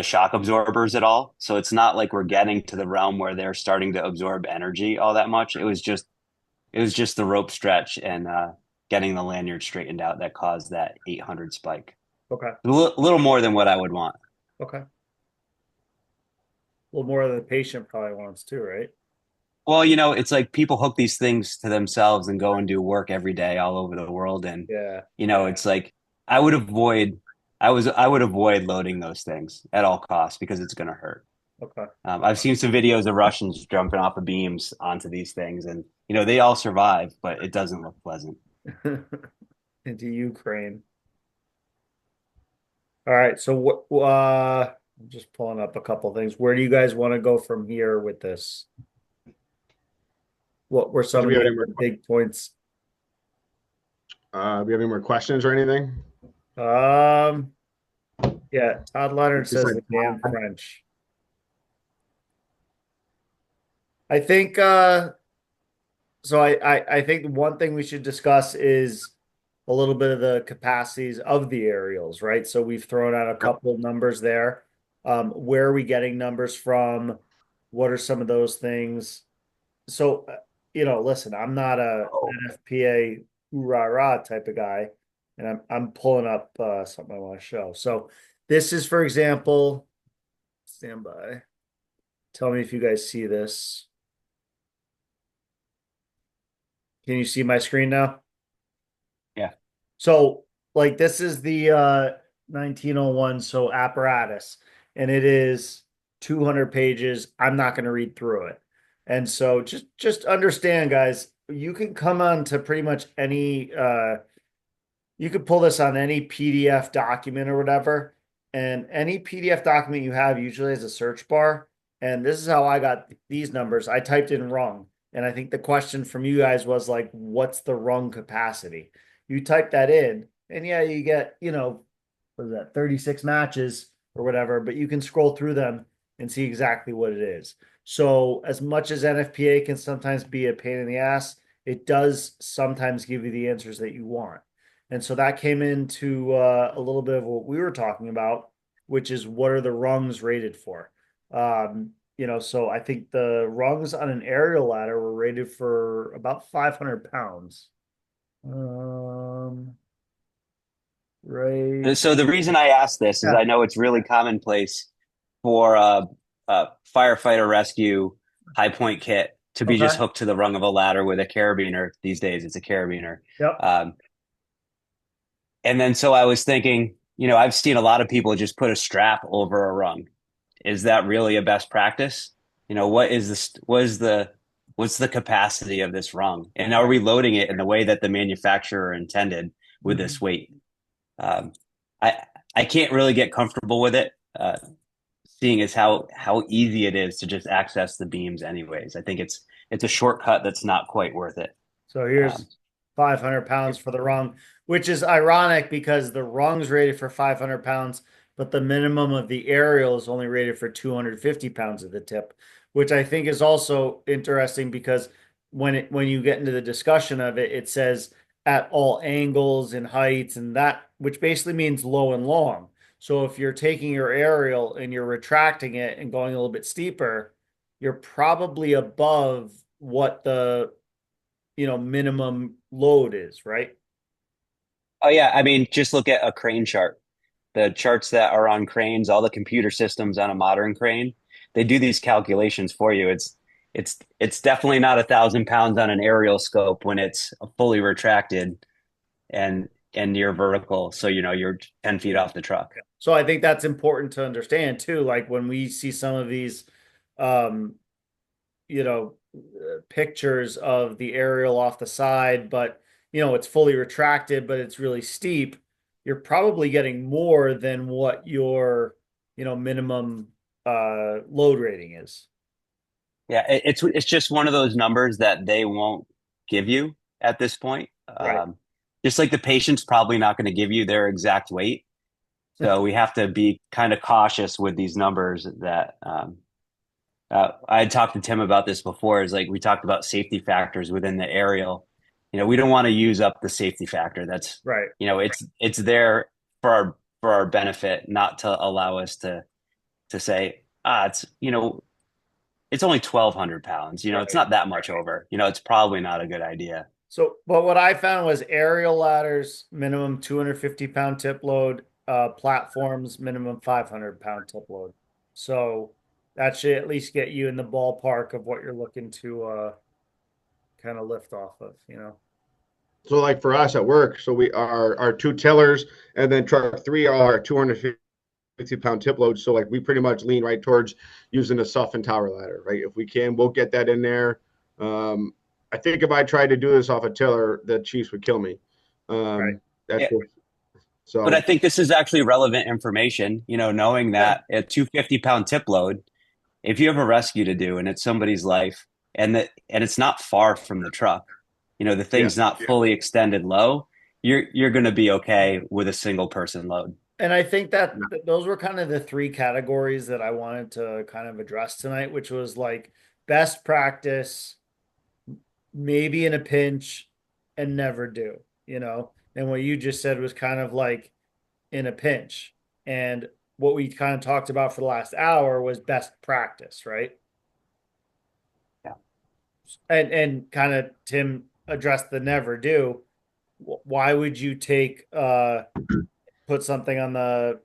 shock absorbers at all. So it's not like we're getting to the realm where they're starting to absorb energy all that much. It was just the rope stretch and getting the lanyard straightened out that caused that 800 spike. Okay. A little more than what I would want. Okay. A little more than the patient probably wants too, right? Well, it's like people hook these things to themselves and go and do work every day all over the world. And, Yeah. it's like I would avoid, I would avoid loading those things at all costs because it's going to hurt. Okay. I've seen some videos of Russians jumping off of beams onto these things and, they all survive, but it doesn't look pleasant. Into Ukraine. All right. So I'm just pulling up a couple things. Where do you guys want to go from here with this? What were some Do of we have any more? the big points? Do we have any more questions or anything? Yeah, Todd Leonard says Besides- the damn French. I think so I think one thing we should discuss is a little bit of the capacities of the aerials, right? So we've thrown out a couple of numbers there. Where are we getting numbers from? What are some of those things? So, listen, I'm not a NFPA rah type of guy, and I'm pulling up something I want to show. So this is, for example, stand by. Tell me if you guys see this. Can you see my screen now? Yeah. So, like, this is the 1901, so apparatus, and it is 200 pages. I'm not going to read through it. And so just understand, guys, you can come on to pretty much any you could pull this on any PDF document or whatever, and any PDF document you have usually has a search bar. And this is how I got these numbers. I typed in rung. And I think the question from you guys was like, what's the rung capacity? You type that in, and yeah, you get, what is that, 36 matches or whatever, but you can scroll through them and see exactly what it is. So, as much as NFPA can sometimes be a pain in the ass, it does sometimes give you the answers that you want. And so that came into a little bit of what we were talking about, which is what are the rungs rated for? So I think the rungs on an aerial ladder were rated for about 500 pounds. Um, right. So the reason I ask this is Yeah. I know it's really commonplace for a firefighter rescue high point kit to be just Okay. hooked to the rung of a ladder with a carabiner. These days, it's a carabiner. Yep. Um, and then so I was thinking, I've seen a lot of people just put a strap over a rung. Is that really a best practice? What is this? What's the capacity of this rung? And are we loading it in the way that the manufacturer intended with Mhm. this weight? Um, I I can't really get comfortable with it, seeing as how easy it is to just access the beams anyways. I think it's a shortcut that's not quite worth it. So Um, here's 500 pounds for the rung, which is ironic because the rung's rated for 500 pounds, but the minimum of the aerial is only rated for 250 pounds at the tip, which I think is also interesting because when you get into the discussion of it, it says at all angles and heights and that, which basically means low and long. So if you're taking your aerial and you're retracting it and going a little bit steeper, you're probably above what the minimum load is, right? oh yeah, I mean, just look at a crane chart. The charts that are on cranes, all the computer systems on a modern crane, they do these calculations for you. It's definitely not 1,000 pounds on an aerial scope when it's fully retracted and near vertical. So you're 10 feet off the truck. So I think that's important to understand too. Like when we see some of these, um, pictures of the aerial off the side, but it's fully retracted, but it's really steep. You're probably getting more than what your, minimum load rating is. Yeah, it's just one of those numbers that they won't give you at this point. Right. Just like the patient's probably not going to give you their exact weight. So we have to be kind of cautious with these numbers that I had talked to Tim about this before. Is like we talked about safety factors within the aerial. We don't want to use up the safety factor. That's Right. it's there for our benefit, not to allow us to say it's only 1,200 pounds. It's Right. not that much over. It's probably not a good idea. So, but what I found was aerial ladders, minimum 250-pound tip load, platforms, minimum 500-pound tip load. So that should at least get you in the ballpark of what you're looking to kind of lift off of. So like for us at work, so we are our two tillers and then truck three are 250-pound tip loads. So like we pretty much lean right towards using a SUF and tower ladder, right? If we can, we'll get that in there. I think if I tried to do this off a tiller, the Chiefs would kill me. Right. That's Yeah, just, but I so think this is actually relevant information. Knowing Yeah. that a 250-pound tip load, if you have a rescue to do and it's somebody's life, and it's not far from the truck, the yeah. thing's not fully extended low, you're going to be okay with a single person load. And I think that those were kind of the three categories that I wanted to kind of address tonight, which was like best practice, maybe in a pinch, and never do. And what you just said was kind of like in a pinch. And what we kind of talked about for the last hour was best practice, right? Yeah. And kind of Tim addressed the never do. Why would you take put something on the,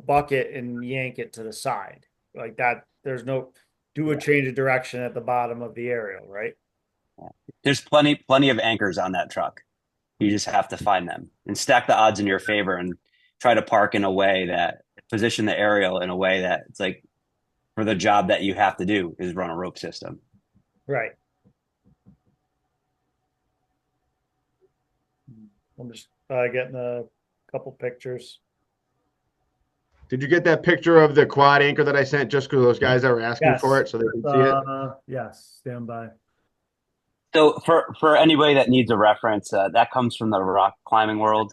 bucket and yank it to the side? Like that, there's no do a Yeah. change of direction at the bottom of the aerial, right? Yeah. There's plenty of anchors on that truck. You just have to find them and stack the odds in your favor and try to park in a way that position the aerial in a way that it's like for the job that you have to do is run a rope system. Right. I'm just getting a couple pictures. Did you get that picture of the quad anchor that I sent just because those guys that were asking for Yes. it so they can see it? Yes, stand by. So for anybody that needs a reference, that comes from the rock climbing world,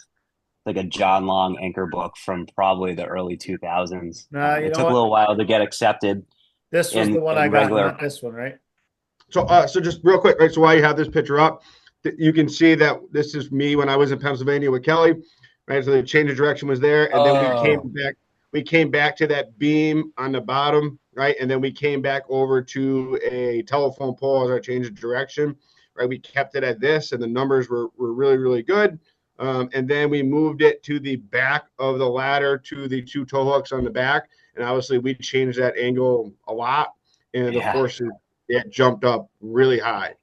like a John Long anchor book from probably the early 2000s. Nah, you It know took a what? little while to get accepted This was the one I in got, regular. not this one, right? So just real quick, right? So while you have this picture up, you can see that this is me when I was in Pennsylvania with Kelly, right? So the change of direction was there, and then we came Oh, back. We came back to that beam on the bottom, right? And then we came back over to a telephone pole as our change of direction, right? We kept it at this, and the numbers were really, really good. And then we moved it to the back of the ladder to the two tow hooks on the back. And obviously, we changed that angle a lot, and the yeah, forces it jumped up really high.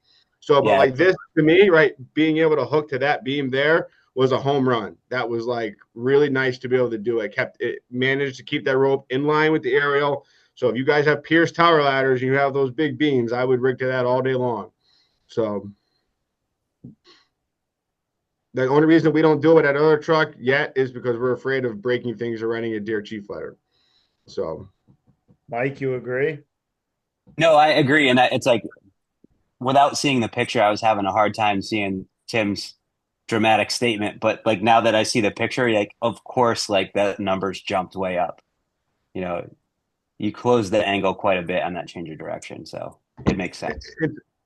So, but yeah, like this to me, right, being able to hook to that beam there was a home run. That was like really nice to be able to do. It managed to keep that rope in line with the aerial. So if you guys have Pierce tower ladders and you have those big beams, I would rig to that all day long. So the only reason we don't do it at other truck yet is because we're afraid of breaking things or running a deer chief ladder. So Mike, you agree? no, I agree, and it's like without seeing the picture, I was having a hard time seeing Tim's dramatic statement. But like now that I see the picture, like of course, like that numbers jumped way up. You know, you closed the angle quite a bit on that change of direction, so it makes sense.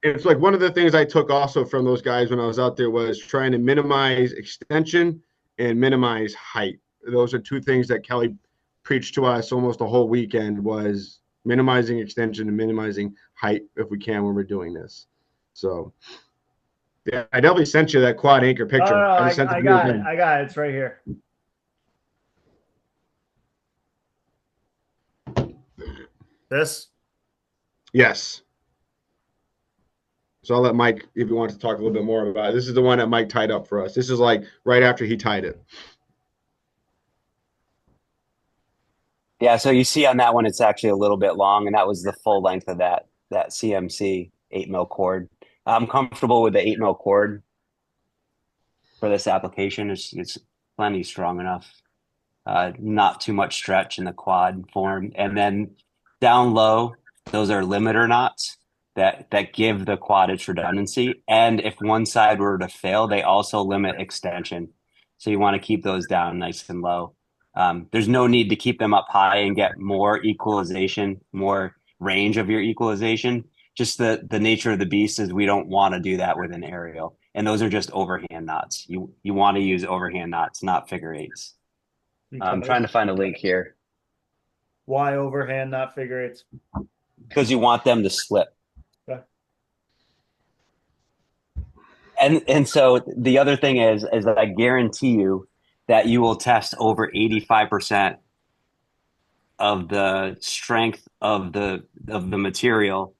it's like one of the things I took also from those guys when I was out there was trying to minimize extension and minimize height. Those are two things that Kelly preached to us almost the whole weekend was minimizing extension and minimizing height if we can when we're doing this. So yeah, I definitely sent you that quad anchor No, no, picture. no, I just sent it I to you got it. again. I got it. It's right here. This? Yes. So I'll let Mike, if you want to talk a little bit more about it. This is the one that Mike tied up for us. This is like right after he tied it. Yeah, so you see on that one, it's actually a little bit long, and that was the full length of that CMC 8 mil cord. I'm comfortable with the 8 mil cord for this application. It's plenty strong enough. Not too much stretch in the quad form. And then down low, those are limiter knots that give the quad its redundancy. And if one side were to fail, they also limit extension. So you want to keep those down nice and low. There's no need to keep them up high and get more equalization, more range of your equalization. Just the nature of the beast is we don't want to do that with an aerial. And those are just overhand knots. You want to use overhand knots, not figure eights. I'm Because trying to find a link here why overhand, not figure eights? because you want them to slip. Okay. And so the other thing is that I guarantee you that you will test over 85% of the strength of the material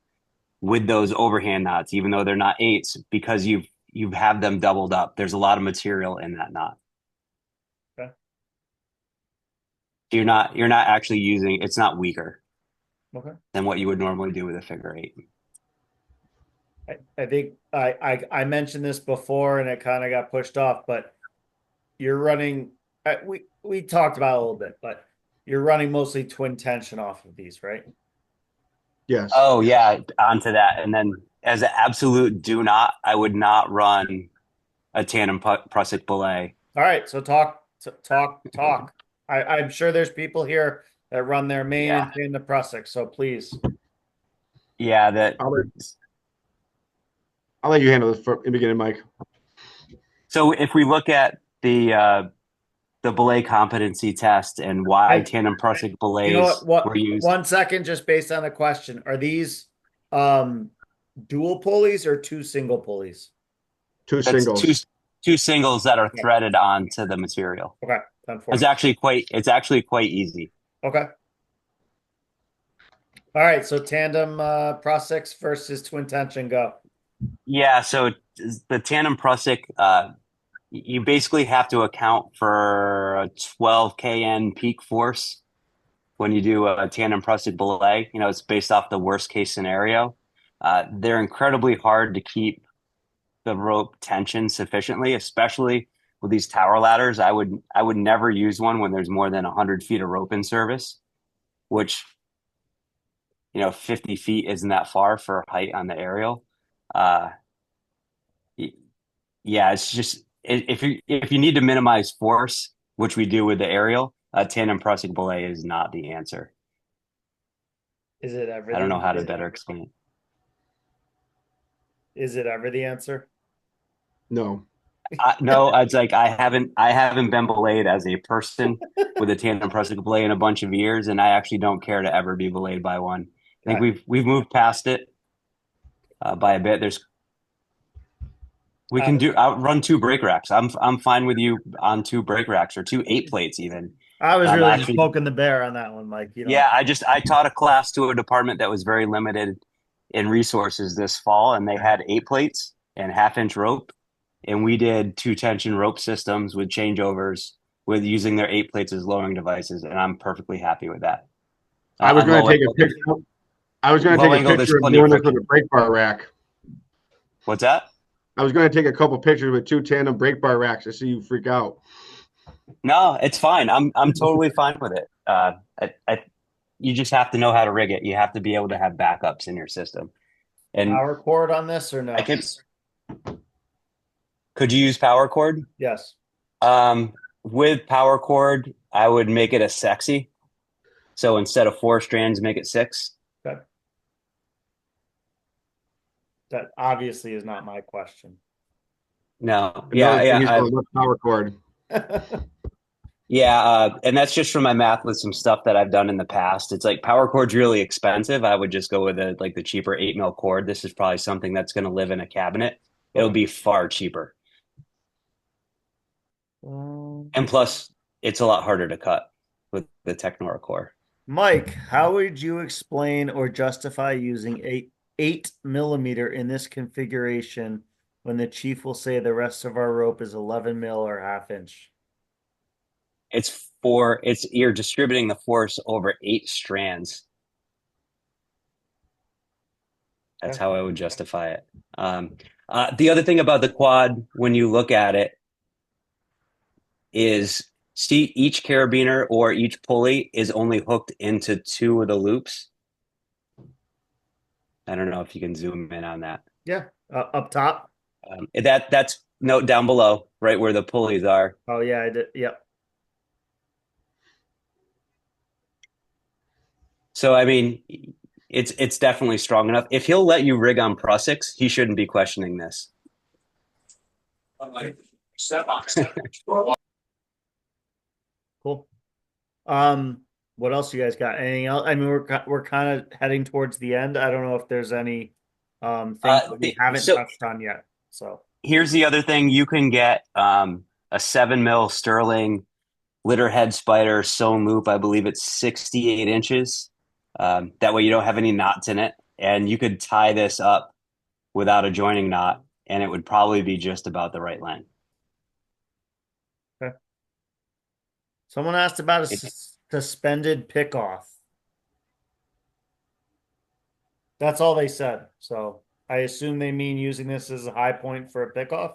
with those overhand knots, even though they're not eights, because you have them doubled up. There's a lot of material in that knot. Okay. You're not actually using it's not weaker Okay. than what you would normally do with a figure eight. I think I mentioned this before and it kind of got pushed off, but you're running. We talked about it a little bit, but you're running mostly twin tension off of these, right? Yes. Oh yeah, onto that. And then as an absolute do not, I would not run a tandem Prusik belay. All right, so talk. I'm sure there's people here that run their main Yeah. and the Prusik, so please. Yeah, that I'll let you handle this in the beginning, Mike. so if we look at the belay competency test and why I, tandem Prusik you know belays were what? used. 1 second, just based on the question, are these um dual pulleys or two single pulleys? Two That's singles. two singles that are Okay, threaded onto the material. okay, 10 It's 40. actually quite easy. Okay. All right, so tandem Prusiks versus twin tension go. Yeah, so the tandem Prusik, you basically have to account for a 12 kN peak force when you do a tandem Prusik belay. You know, it's based off the worst case scenario. They're incredibly hard to keep the rope tension sufficiently, especially with these tower ladders, I would never use one when there's more than 100 feet of rope in service, which 50 feet isn't that far for height on the aerial. Uh, yeah, it's just if you need to minimize force, which we do with the aerial, a tandem pressing belay is not the answer. Is it ever I don't know the how to better explain it. is it ever the answer? No. No, it's like I haven't been belayed as a person with a tandem pressing belay in a bunch of years, and I actually don't care to ever be belayed by one. I think Got we've moved past it by a bit. We can outrun two brake racks. I'm fine with you on two brake racks or two 8 plates even. I was really just Actually, poking the bear on that one, Mike. You know, yeah, I taught a class to a department that was very limited in resources this fall, and they had 8 plates and half-inch rope, and we did two tension rope systems with changeovers with using their 8 plates as lowering devices, and I'm perfectly happy with that. I was On going low to take a angle, picture. I was going to low take a angle, there's picture of plenty of doing this with friction. a brake bar rack. What's that? I was going to take a couple pictures with two tandem brake bar racks to see you freak out. No, it's fine. I'm totally fine with it. You just have to know how to rig it. You have to be able to have backups in your system. And power cord on this or I no? can. Could you use power cord? Yes. Um, with power cord, I would make it a sexy. So instead of 4 strands, make it 6. Okay. That obviously is not my question. No, Another yeah, thing yeah, he's going, what's power cord? yeah. And that's just from my math with some stuff that I've done in the past. It's like power cord's really expensive. I would just go with the cheaper 8 mil cord. This is probably something that's going to live in a cabinet. It'll Okay. be far cheaper, Um, and plus, it's a lot harder to cut with the Technora core. Mike, how would you explain or justify using 8 millimeter in this configuration when the chief will say the rest of our rope is 11 mil or half inch? It's you're distributing the force over 8 strands. That's Okay. how I would justify it. The other thing about the quad, when you look at it, is see each carabiner or each pulley is only hooked into 2 of the loops. I don't know if you can zoom in on that. Yeah. Up top. That's note down below, right where the pulleys are. Oh yeah, I did. Yep. So I mean, it's definitely strong enough. If he'll let you rig on Prussics, he shouldn't be questioning this. Cool. What else you guys got? Anything else? I mean, we're kind of heading towards the end. I don't know if there's any things that we haven't So touched on yet. So here's the other thing: you can get a 7 mil Sterling litter head spider sewn loop. I believe it's 68 inches. That way you don't have any knots in it, and you could tie this up without a joining knot, and it would probably be just about the right length. okay. Someone asked about a It, suspended pickoff. That's all they said. So I assume they mean using this as a high point for a pickoff.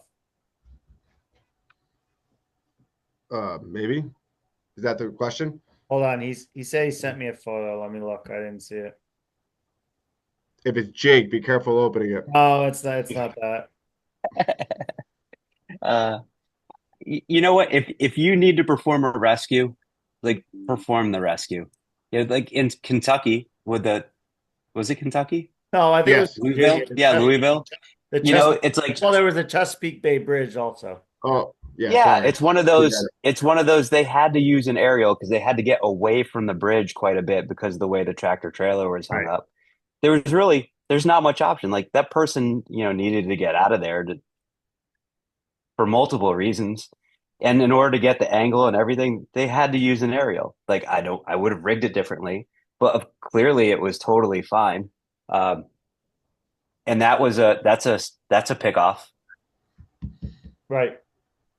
Maybe. Is that the question? Hold on, he said he sent me a photo. Let me look. I didn't see it. If it's Jake, be careful opening it. Oh, it's not. It's not that. uh, you know what? If you need to perform a rescue, like perform the rescue. Yeah, like in Kentucky with the was it Kentucky? No, I think it was Yes. Louisville? Virginia. Yeah, Louisville. The You know, it's like well, there was a Chesapeake Bay Bridge also. Oh, yeah, yeah, sorry. it's one of those they had to use an aerial because they had to get away from the bridge quite a bit because of the way the tractor trailer was hung Right. up. There's not much option. Like that person, needed to get out of there for multiple reasons. And in order to get the angle and everything, they had to use an aerial. Like I would have rigged it differently, but clearly it was totally fine. Um, and that's a pickoff. Right.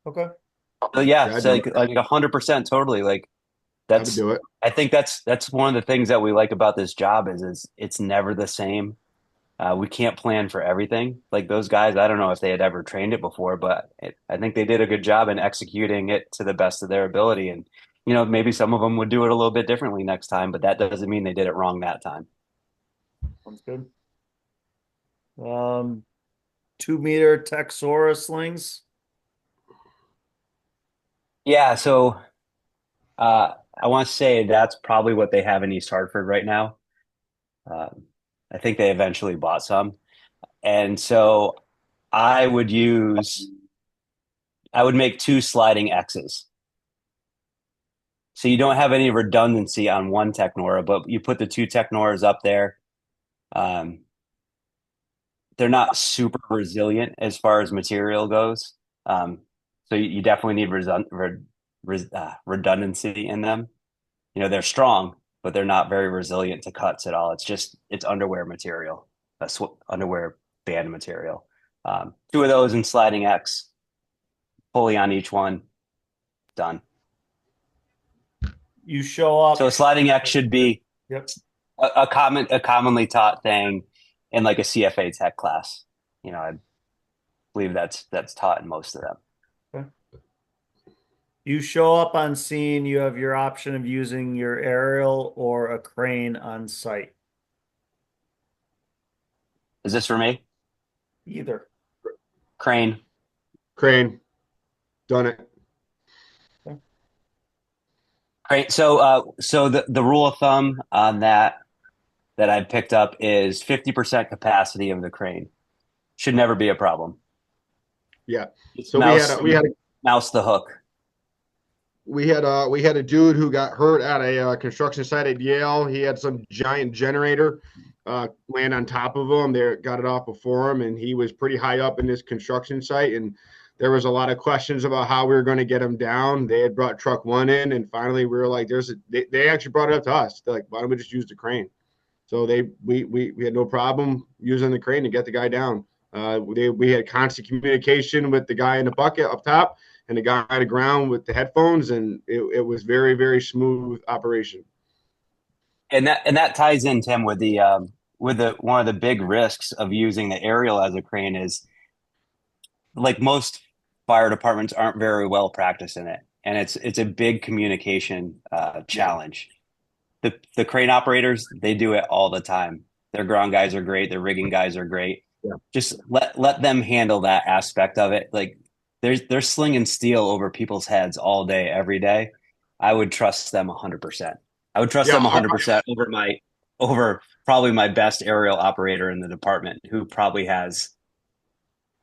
Okay. So yeah, Yeah, I'd so do like 100% totally. Like I would that's do it. I think that's one of the things that we like about this job is it's never the same. We can't plan for everything. Like those guys, I don't know if they had ever trained it before, but I think they did a good job in executing it to the best of their ability. And, maybe some of them would do it a little bit differently next time, but that doesn't mean they did it wrong that time. Sounds good. 2 meter Texora slings. Yeah, so I want to say that's probably what they have in East Hartford right now. Um, I think they eventually bought some. And so I would use, I would make two sliding X's. So you don't have any redundancy on one Technora, but you put the two Technoras up there. Um, they're not super resilient as far as material goes. So you definitely need redundancy in them. They're strong, but they're not very resilient to cuts at all. It's underwear material, underwear band material. Two of those in sliding X, pulley on each one, done. You show up. So a sliding X should be Yep. a commonly taught thing in like a CFA tech class. I believe that's taught in most of them. Okay. You show up on scene, you have your option of using your aerial or a crane on site. Is this for me? Either. Crane. Done it. Okay. Crane. So the rule of thumb on that I picked up is 50% capacity of the crane. Should never be a problem. Yeah. Just So mouse the hook. we had a dude who got hurt at a construction site at Yale. He had some giant generator land on top of him. They got it off before him, and he was pretty high up in this construction site. And there was a lot of questions about how we were going to get him down. They had brought truck one in, and finally we were like, they actually brought it up to us. They're like, why don't we just use the crane? So we had no problem using the crane to get the guy down. We had constant communication with the guy in the bucket up top and the guy on the ground with the headphones, and it was very, very smooth operation. And that ties in, Tim, with the one of the big risks of using the aerial as a crane is like most fire departments aren't very well practiced in it, and it's a big communication challenge. The crane operators, they do it all the time. Their ground guys are great. Their rigging guys are great. Yeah. Just let them handle that aspect of it. Like they're slinging steel over people's heads all day, every day. I would trust them 100%. I would trust them 100% over probably my best aerial operator in the department, who probably has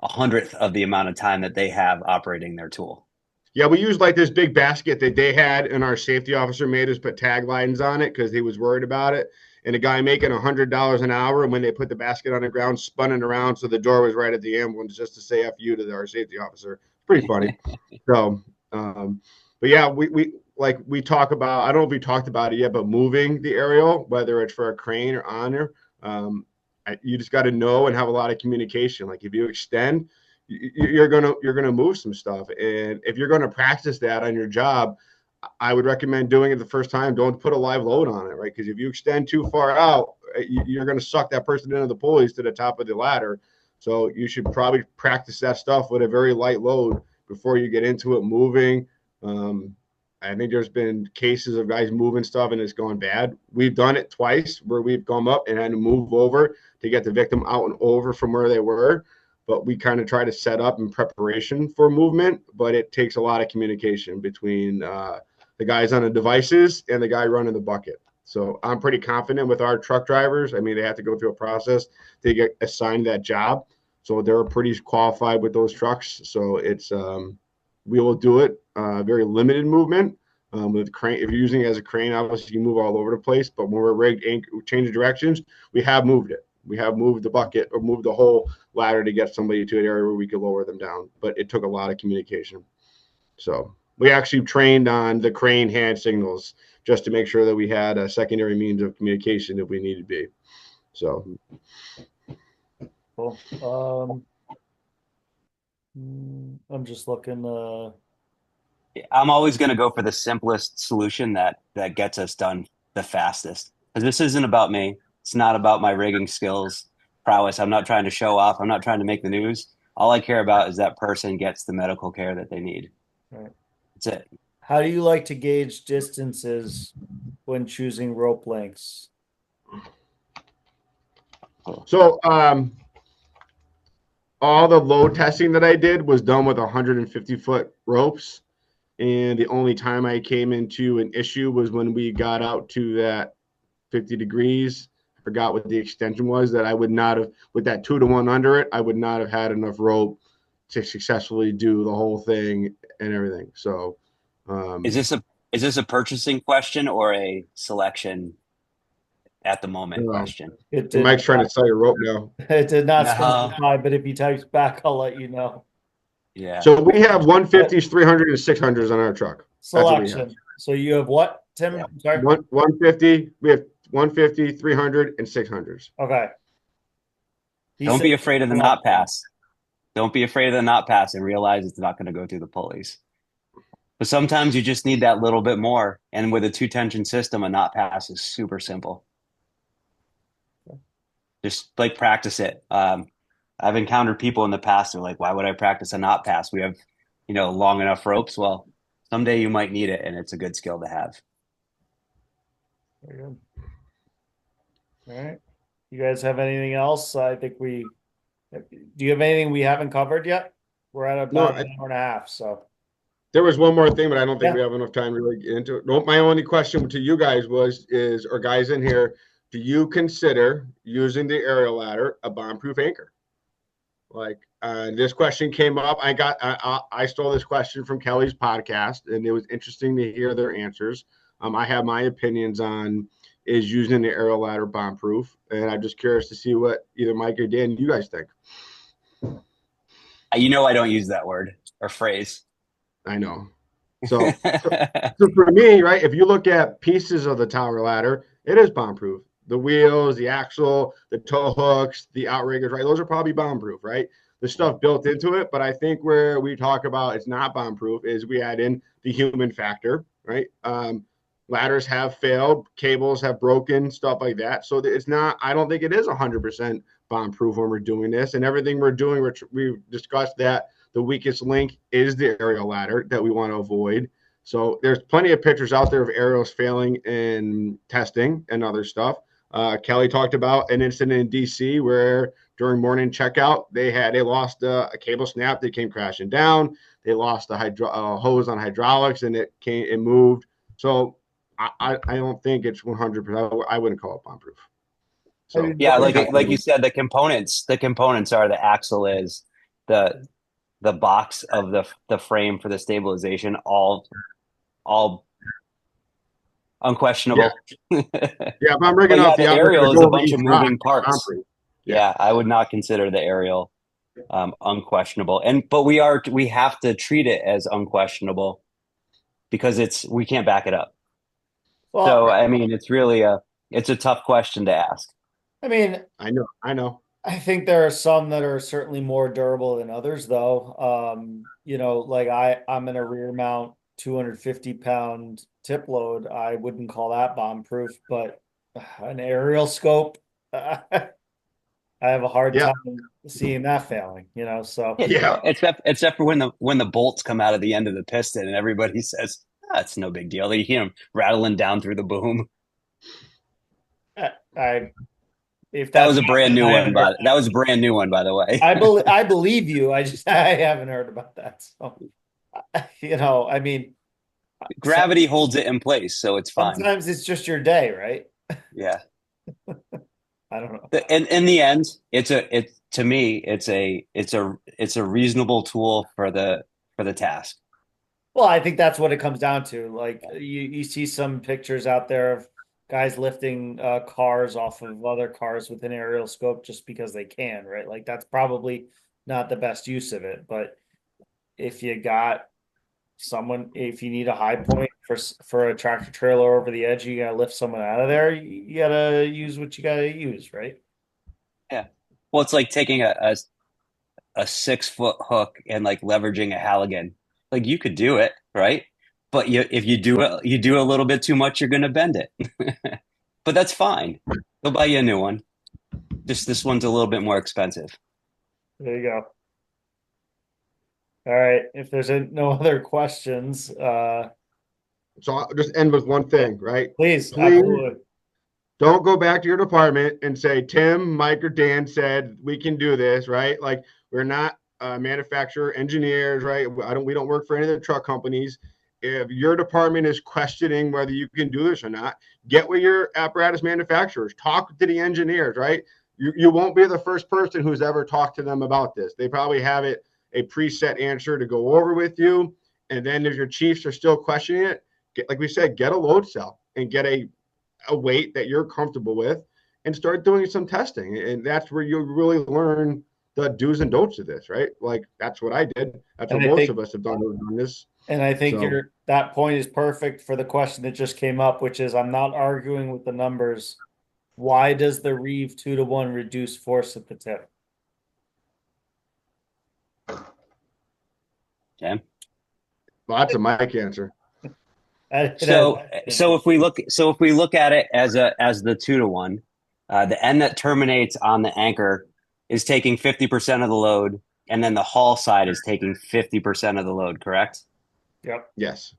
100th of the amount of time that they have operating their tool. Yeah, we used like this big basket that they had, and our safety officer made us put taglines on it because he was worried about it. And a guy making $100 an hour, and when they put the basket on the ground, spun it around so the door was right at the ambulance just to say "F you" to our safety officer. Pretty funny. So, but yeah, we talk about. I don't know if we talked about it yet, but moving the aerial, whether it's for a crane or honor, you just got to know and have a lot of communication. Like if you extend, you're gonna move some stuff, and if you're gonna practice that on your job, I would recommend doing it the first time. Don't put a live load on it, right? Because if you extend too far out, you're gonna suck that person into the pulleys to the top of the ladder. So you should probably practice that stuff with a very light load before you get into it moving. I think there's been cases of guys moving stuff and it's gone bad. We've done it twice where we've come up and had to move over to get the victim out and over from where they were. But we kind of try to set up in preparation for movement, but it takes a lot of communication between the guys on the devices and the guy running the bucket. So I'm pretty confident with our truck drivers. I mean, they have to go through a process to get assigned that job. So they're pretty qualified with those trucks. So it's we will do it very limited movement with crane. If you're using it as a crane, obviously you move all over the place. But when we're rigged, changing directions, we have moved it. We have moved the bucket or moved the whole ladder to get somebody to an area where we could lower them down. But it took a lot of communication. So we actually trained on the crane hand signals just to make sure that we had a secondary means of communication if we needed to be. So Cool. I'm just looking. I'm always going to go for the simplest solution that gets us done the fastest. Because this isn't about me. It's not about my rigging skills. prowess. I'm not trying to show off. I'm not trying to make the news. All I care about is that person gets the medical care that they need. Right. That's it. How do you like to gauge distances when choosing rope lengths? So, all the load testing that I did was done with 150-foot ropes. And the only time I came into an issue was when we got out to that 50 degrees. I forgot what the extension was, that I would not have, with that 2-to-1 under it, I would not have had enough rope to successfully do the whole thing and everything. So, Is this a purchasing question or a selection at the moment question? It and did Mike's trying to sell your rope now. it did not No. specify, but if he types back, I'll let you know. Yeah. So we have 150s, 300s, and 600s on our truck. That's what we have. Selection. So you have what, Tim? Yeah. I'm sorry. 150, we have 150, 300, and 600s. Okay. He Don't said be afraid of the selection. not pass. Don't be afraid of the not pass and realize it's not going to go through the pulleys. But sometimes you just need that little bit more. And with a two tension system, a not pass is super simple. Just like practice it. I've encountered people in the past who are like, why would I practice a not pass? We have, long enough ropes. Well, someday you might need it, and it's a good skill to have. Very good. All right. You guys have anything else? I think do you have anything we haven't covered yet? We're at about an hour and a half, so. There was one more thing, but I don't think Yeah. we have enough time to really get into it. No, my only question to you guys or guys in here, do you consider using the aerial ladder a bomb-proof anchor? Like, this question came up. I stole this question from Kelly's podcast, and it was interesting to hear their answers. I have my opinions on is using the aerial ladder bomb-proof, and I'm just curious to see what either Mike or Dan, you guys think. I don't use that word or phrase. I know. So for me, right, if you look at pieces of the tower ladder, it is bomb-proof. The wheels, the axle, the tow hooks, the outriggers, right? Those are probably bomb-proof, right? There's stuff built into it, but I think where we talk about it's not bomb-proof is we add in the human factor, right? Ladders have failed, cables have broken, stuff like that. So it's not, I don't think it is 100% bomb-proof when we're doing this. And everything we're doing, we've discussed that the weakest link is the aerial ladder that we want to avoid. So there's plenty of pictures out there of aerials failing in testing and other stuff. Kelly talked about an incident in DC where during morning checkout, they lost a cable snap. They came crashing down. They lost the hose on hydraulics and it moved. So I don't think it's 100%. I wouldn't call it bomb-proof. So yeah, like you said, the components are the axle is the box of the frame for the stabilization, all unquestionable. Yeah, if I'm rigging off the aerial is a bunch of moving parts. Yeah, I would not consider the aerial unquestionable. But we have to treat it as unquestionable because we can't back it up. Well, so I mean, it's a tough question to ask. I mean, I know. I think there are some that are certainly more durable than others, though. Like I'm in a rear mount 250-pound tip load. I wouldn't call that bomb proof, but an aerial scope, I have a hard time seeing that failing, so. Yeah. Except for when the bolts come out of the end of the piston and everybody says, that's no big deal. You hear them rattling down through the boom. If that was a brand new one, that was a brand new one, by the way. I believe you. I haven't heard about that. So, I mean, gravity holds it in place, so it's fine. Sometimes it's just your day, right? Yeah. I don't know. In the end, to me, it's a reasonable tool for the task. Well, I think that's what it comes down to. Like you see some pictures out there of guys lifting cars off of other cars with an aerial scope just because they can, right? Like that's probably not the best use of it. But if you got if you need a high point for a tractor trailer over the edge, you gotta lift someone out of there. You gotta use what you gotta use, right? Yeah. Well, it's like taking a 6-foot hook and like leveraging a Halligan. Like you could do it, right? But if you do a little bit too much, you're going to bend it. But that's fine. They'll buy you a new one. Just this one's a little bit more expensive. There you go. All right. If there's no other questions, So I'll just end with one thing, right? please, Please absolutely. don't go back to your department and say, Tim, Mike, or Dan said we can do this, right? Like we're not manufacturer engineers, right? We don't work for any of the truck companies. If your department is questioning whether you can do this or not, get with your apparatus manufacturers, talk to the engineers, right? You won't be the first person who's ever talked to them about this. They probably have a preset answer to go over with you. And then if your chiefs are still questioning it, like we said, get a load cell and get a weight that you're comfortable with and start doing some testing. And that's where you really learn the do's and don'ts of this, right? Like that's what I did. That's And what I most think, of us have done on this. and I think So that point is perfect for the question that just came up, which is I'm not arguing with the numbers. Why does the Reeve 2-to-1 reduce force at the tip? Okay. well, that's a Mike answer. So if we look at it as the 2-to-1, the end that terminates on the anchor is taking 50% of the load, and then the haul side is taking 50% of the load, correct? Yep. Yes.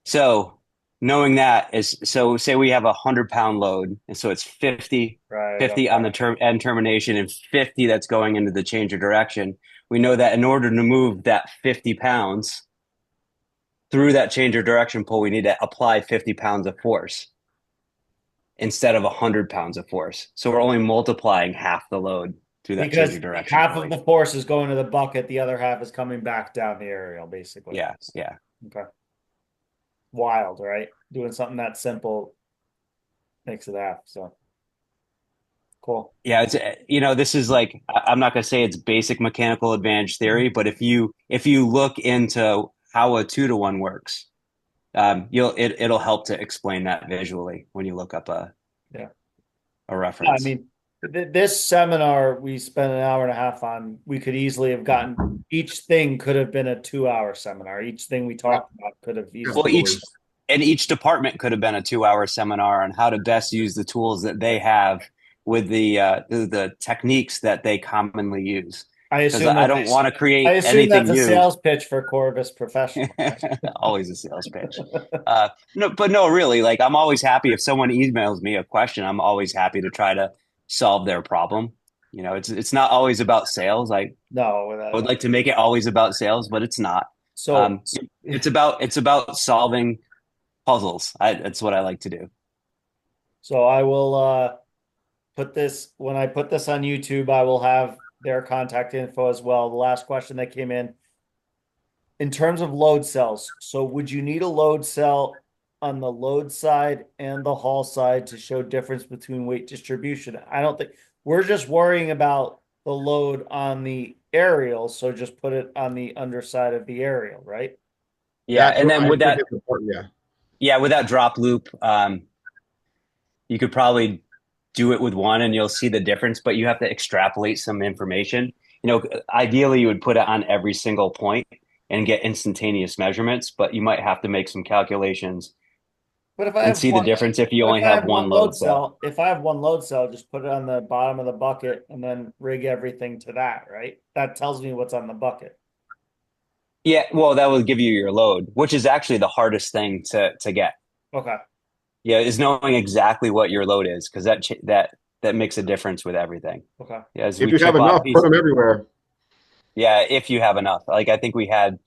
So knowing that is, so say we have a 100-pound load, and so it's 50 Right. on the end termination and 50 that's going into the change of direction. We know that in order to move that 50 pounds through that change of direction pull, we need to apply 50 pounds of force instead of 100 pounds of force. So we're only multiplying half the load through that change Because of direction half pulley. of the force is going to the bucket, the other half is coming back down the aerial, basically. Yeah, yeah. Okay. Wild, right? Doing something that simple makes it half. So cool. Yeah, it's this is like I'm not going to say it's basic mechanical advantage theory, but if you look into how a 2-to-1 works, it'll help to explain that visually when you look up a I reference. mean, this seminar we spent an hour and a half on, we could easily have gotten, each thing could have been a 2-hour seminar. Each thing we talked about could have easily. Well, each department could have been a 2-hour seminar on how to best use the tools that they have with the techniques that they commonly use. I Because assume I don't want to create that's anything a new. sales pitch for Corvus Professional. Always a sales pitch. No, really, like I'm always happy if someone emails me a question. I'm always happy to try to solve their problem. It's not always about sales. I No, would like to make it always about sales, but it's not. so It's about solving puzzles. That's what I like to do. so I will put this, when I put this on YouTube, I will have their contact info as well. The last question that came in terms of load cells. So would you need a load cell on the load side and the haul side to show difference between weight distribution? I don't think we're just worrying about the load on the aerial, so just put it on the underside of the aerial, right? Yeah, That's and what then I with think that, is important. Yeah. yeah, with that drop loop, you could probably do it with one and you'll see the difference, but you have to extrapolate some information. Ideally you would put it on every single point and get instantaneous measurements, but you might have to make some calculations But if I and have see the one, difference if you but only if I have have one one load load cell. cell, if I have one load cell, just put it on the bottom of the bucket and then rig everything to that, right? That tells me what's on the bucket. Yeah, well, that will give you your load, which is actually the hardest thing to get. Okay. Yeah, is knowing exactly what your load is because that makes a difference with everything. Okay. Yeah, as If we you have chip off enough, put pieces. them everywhere. Yeah, if you have enough. Like I think we had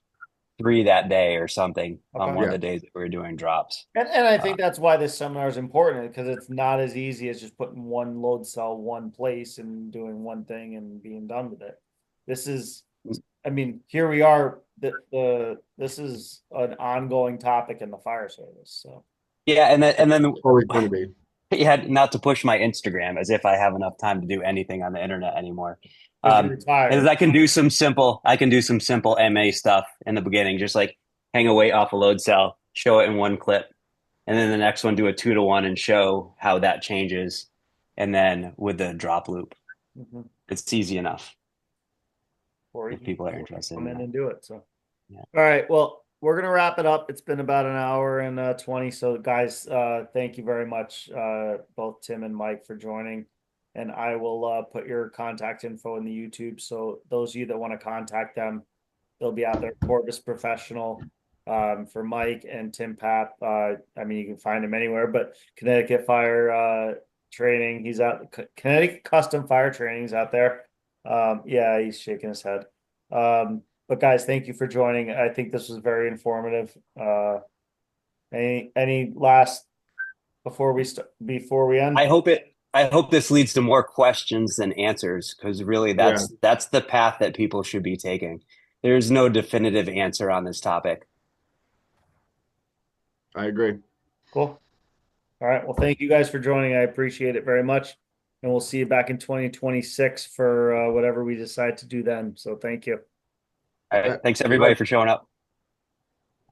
3 that day or something on Okay. one of Yeah. the days that we were doing drops. And I think that's why this seminar is important because it's not as easy as just putting one load cell one place and doing one thing and being done with it. This is, I mean, here we are. This is an ongoing topic in the fire service. So Yeah, and then It's always going to be. yeah, not to push my Instagram as if I have enough time to do anything on the internet anymore. because you're Is retired. I can do some simple MA stuff in the beginning, just like hang a weight off a load cell, show it in one clip, and then the next one do a 2-to-1 and show how that changes, and then with the drop loop, Mhm. it's easy enough Or you if can people are interested come in in that. and do it. So. Yeah. All right. Well, we're gonna wrap it up. It's been about an hour and 20. So guys, thank you very much, both Tim and Mike for joining. and I will put your contact info in the YouTube. So those of you that want to contact them, they'll be out there. Corvus Professional, for Mike and Tim Papp. I mean, you can find him anywhere, but Connecticut Fire Training. He's out. Connecticut Custom Fire Training. He's out there. Yeah, he's shaking his head. But guys, thank you for joining. I think this was very informative. Any last before we end? I hope this leads to more questions than answers, because really Yeah, that's the path that people should be taking. There's no definitive answer on this topic. I agree. Cool. All right. Well, thank you guys for joining. I appreciate it very much. And we'll see you back in 2026 for whatever we decide to do then. So thank you. All right. Thanks everybody for showing up.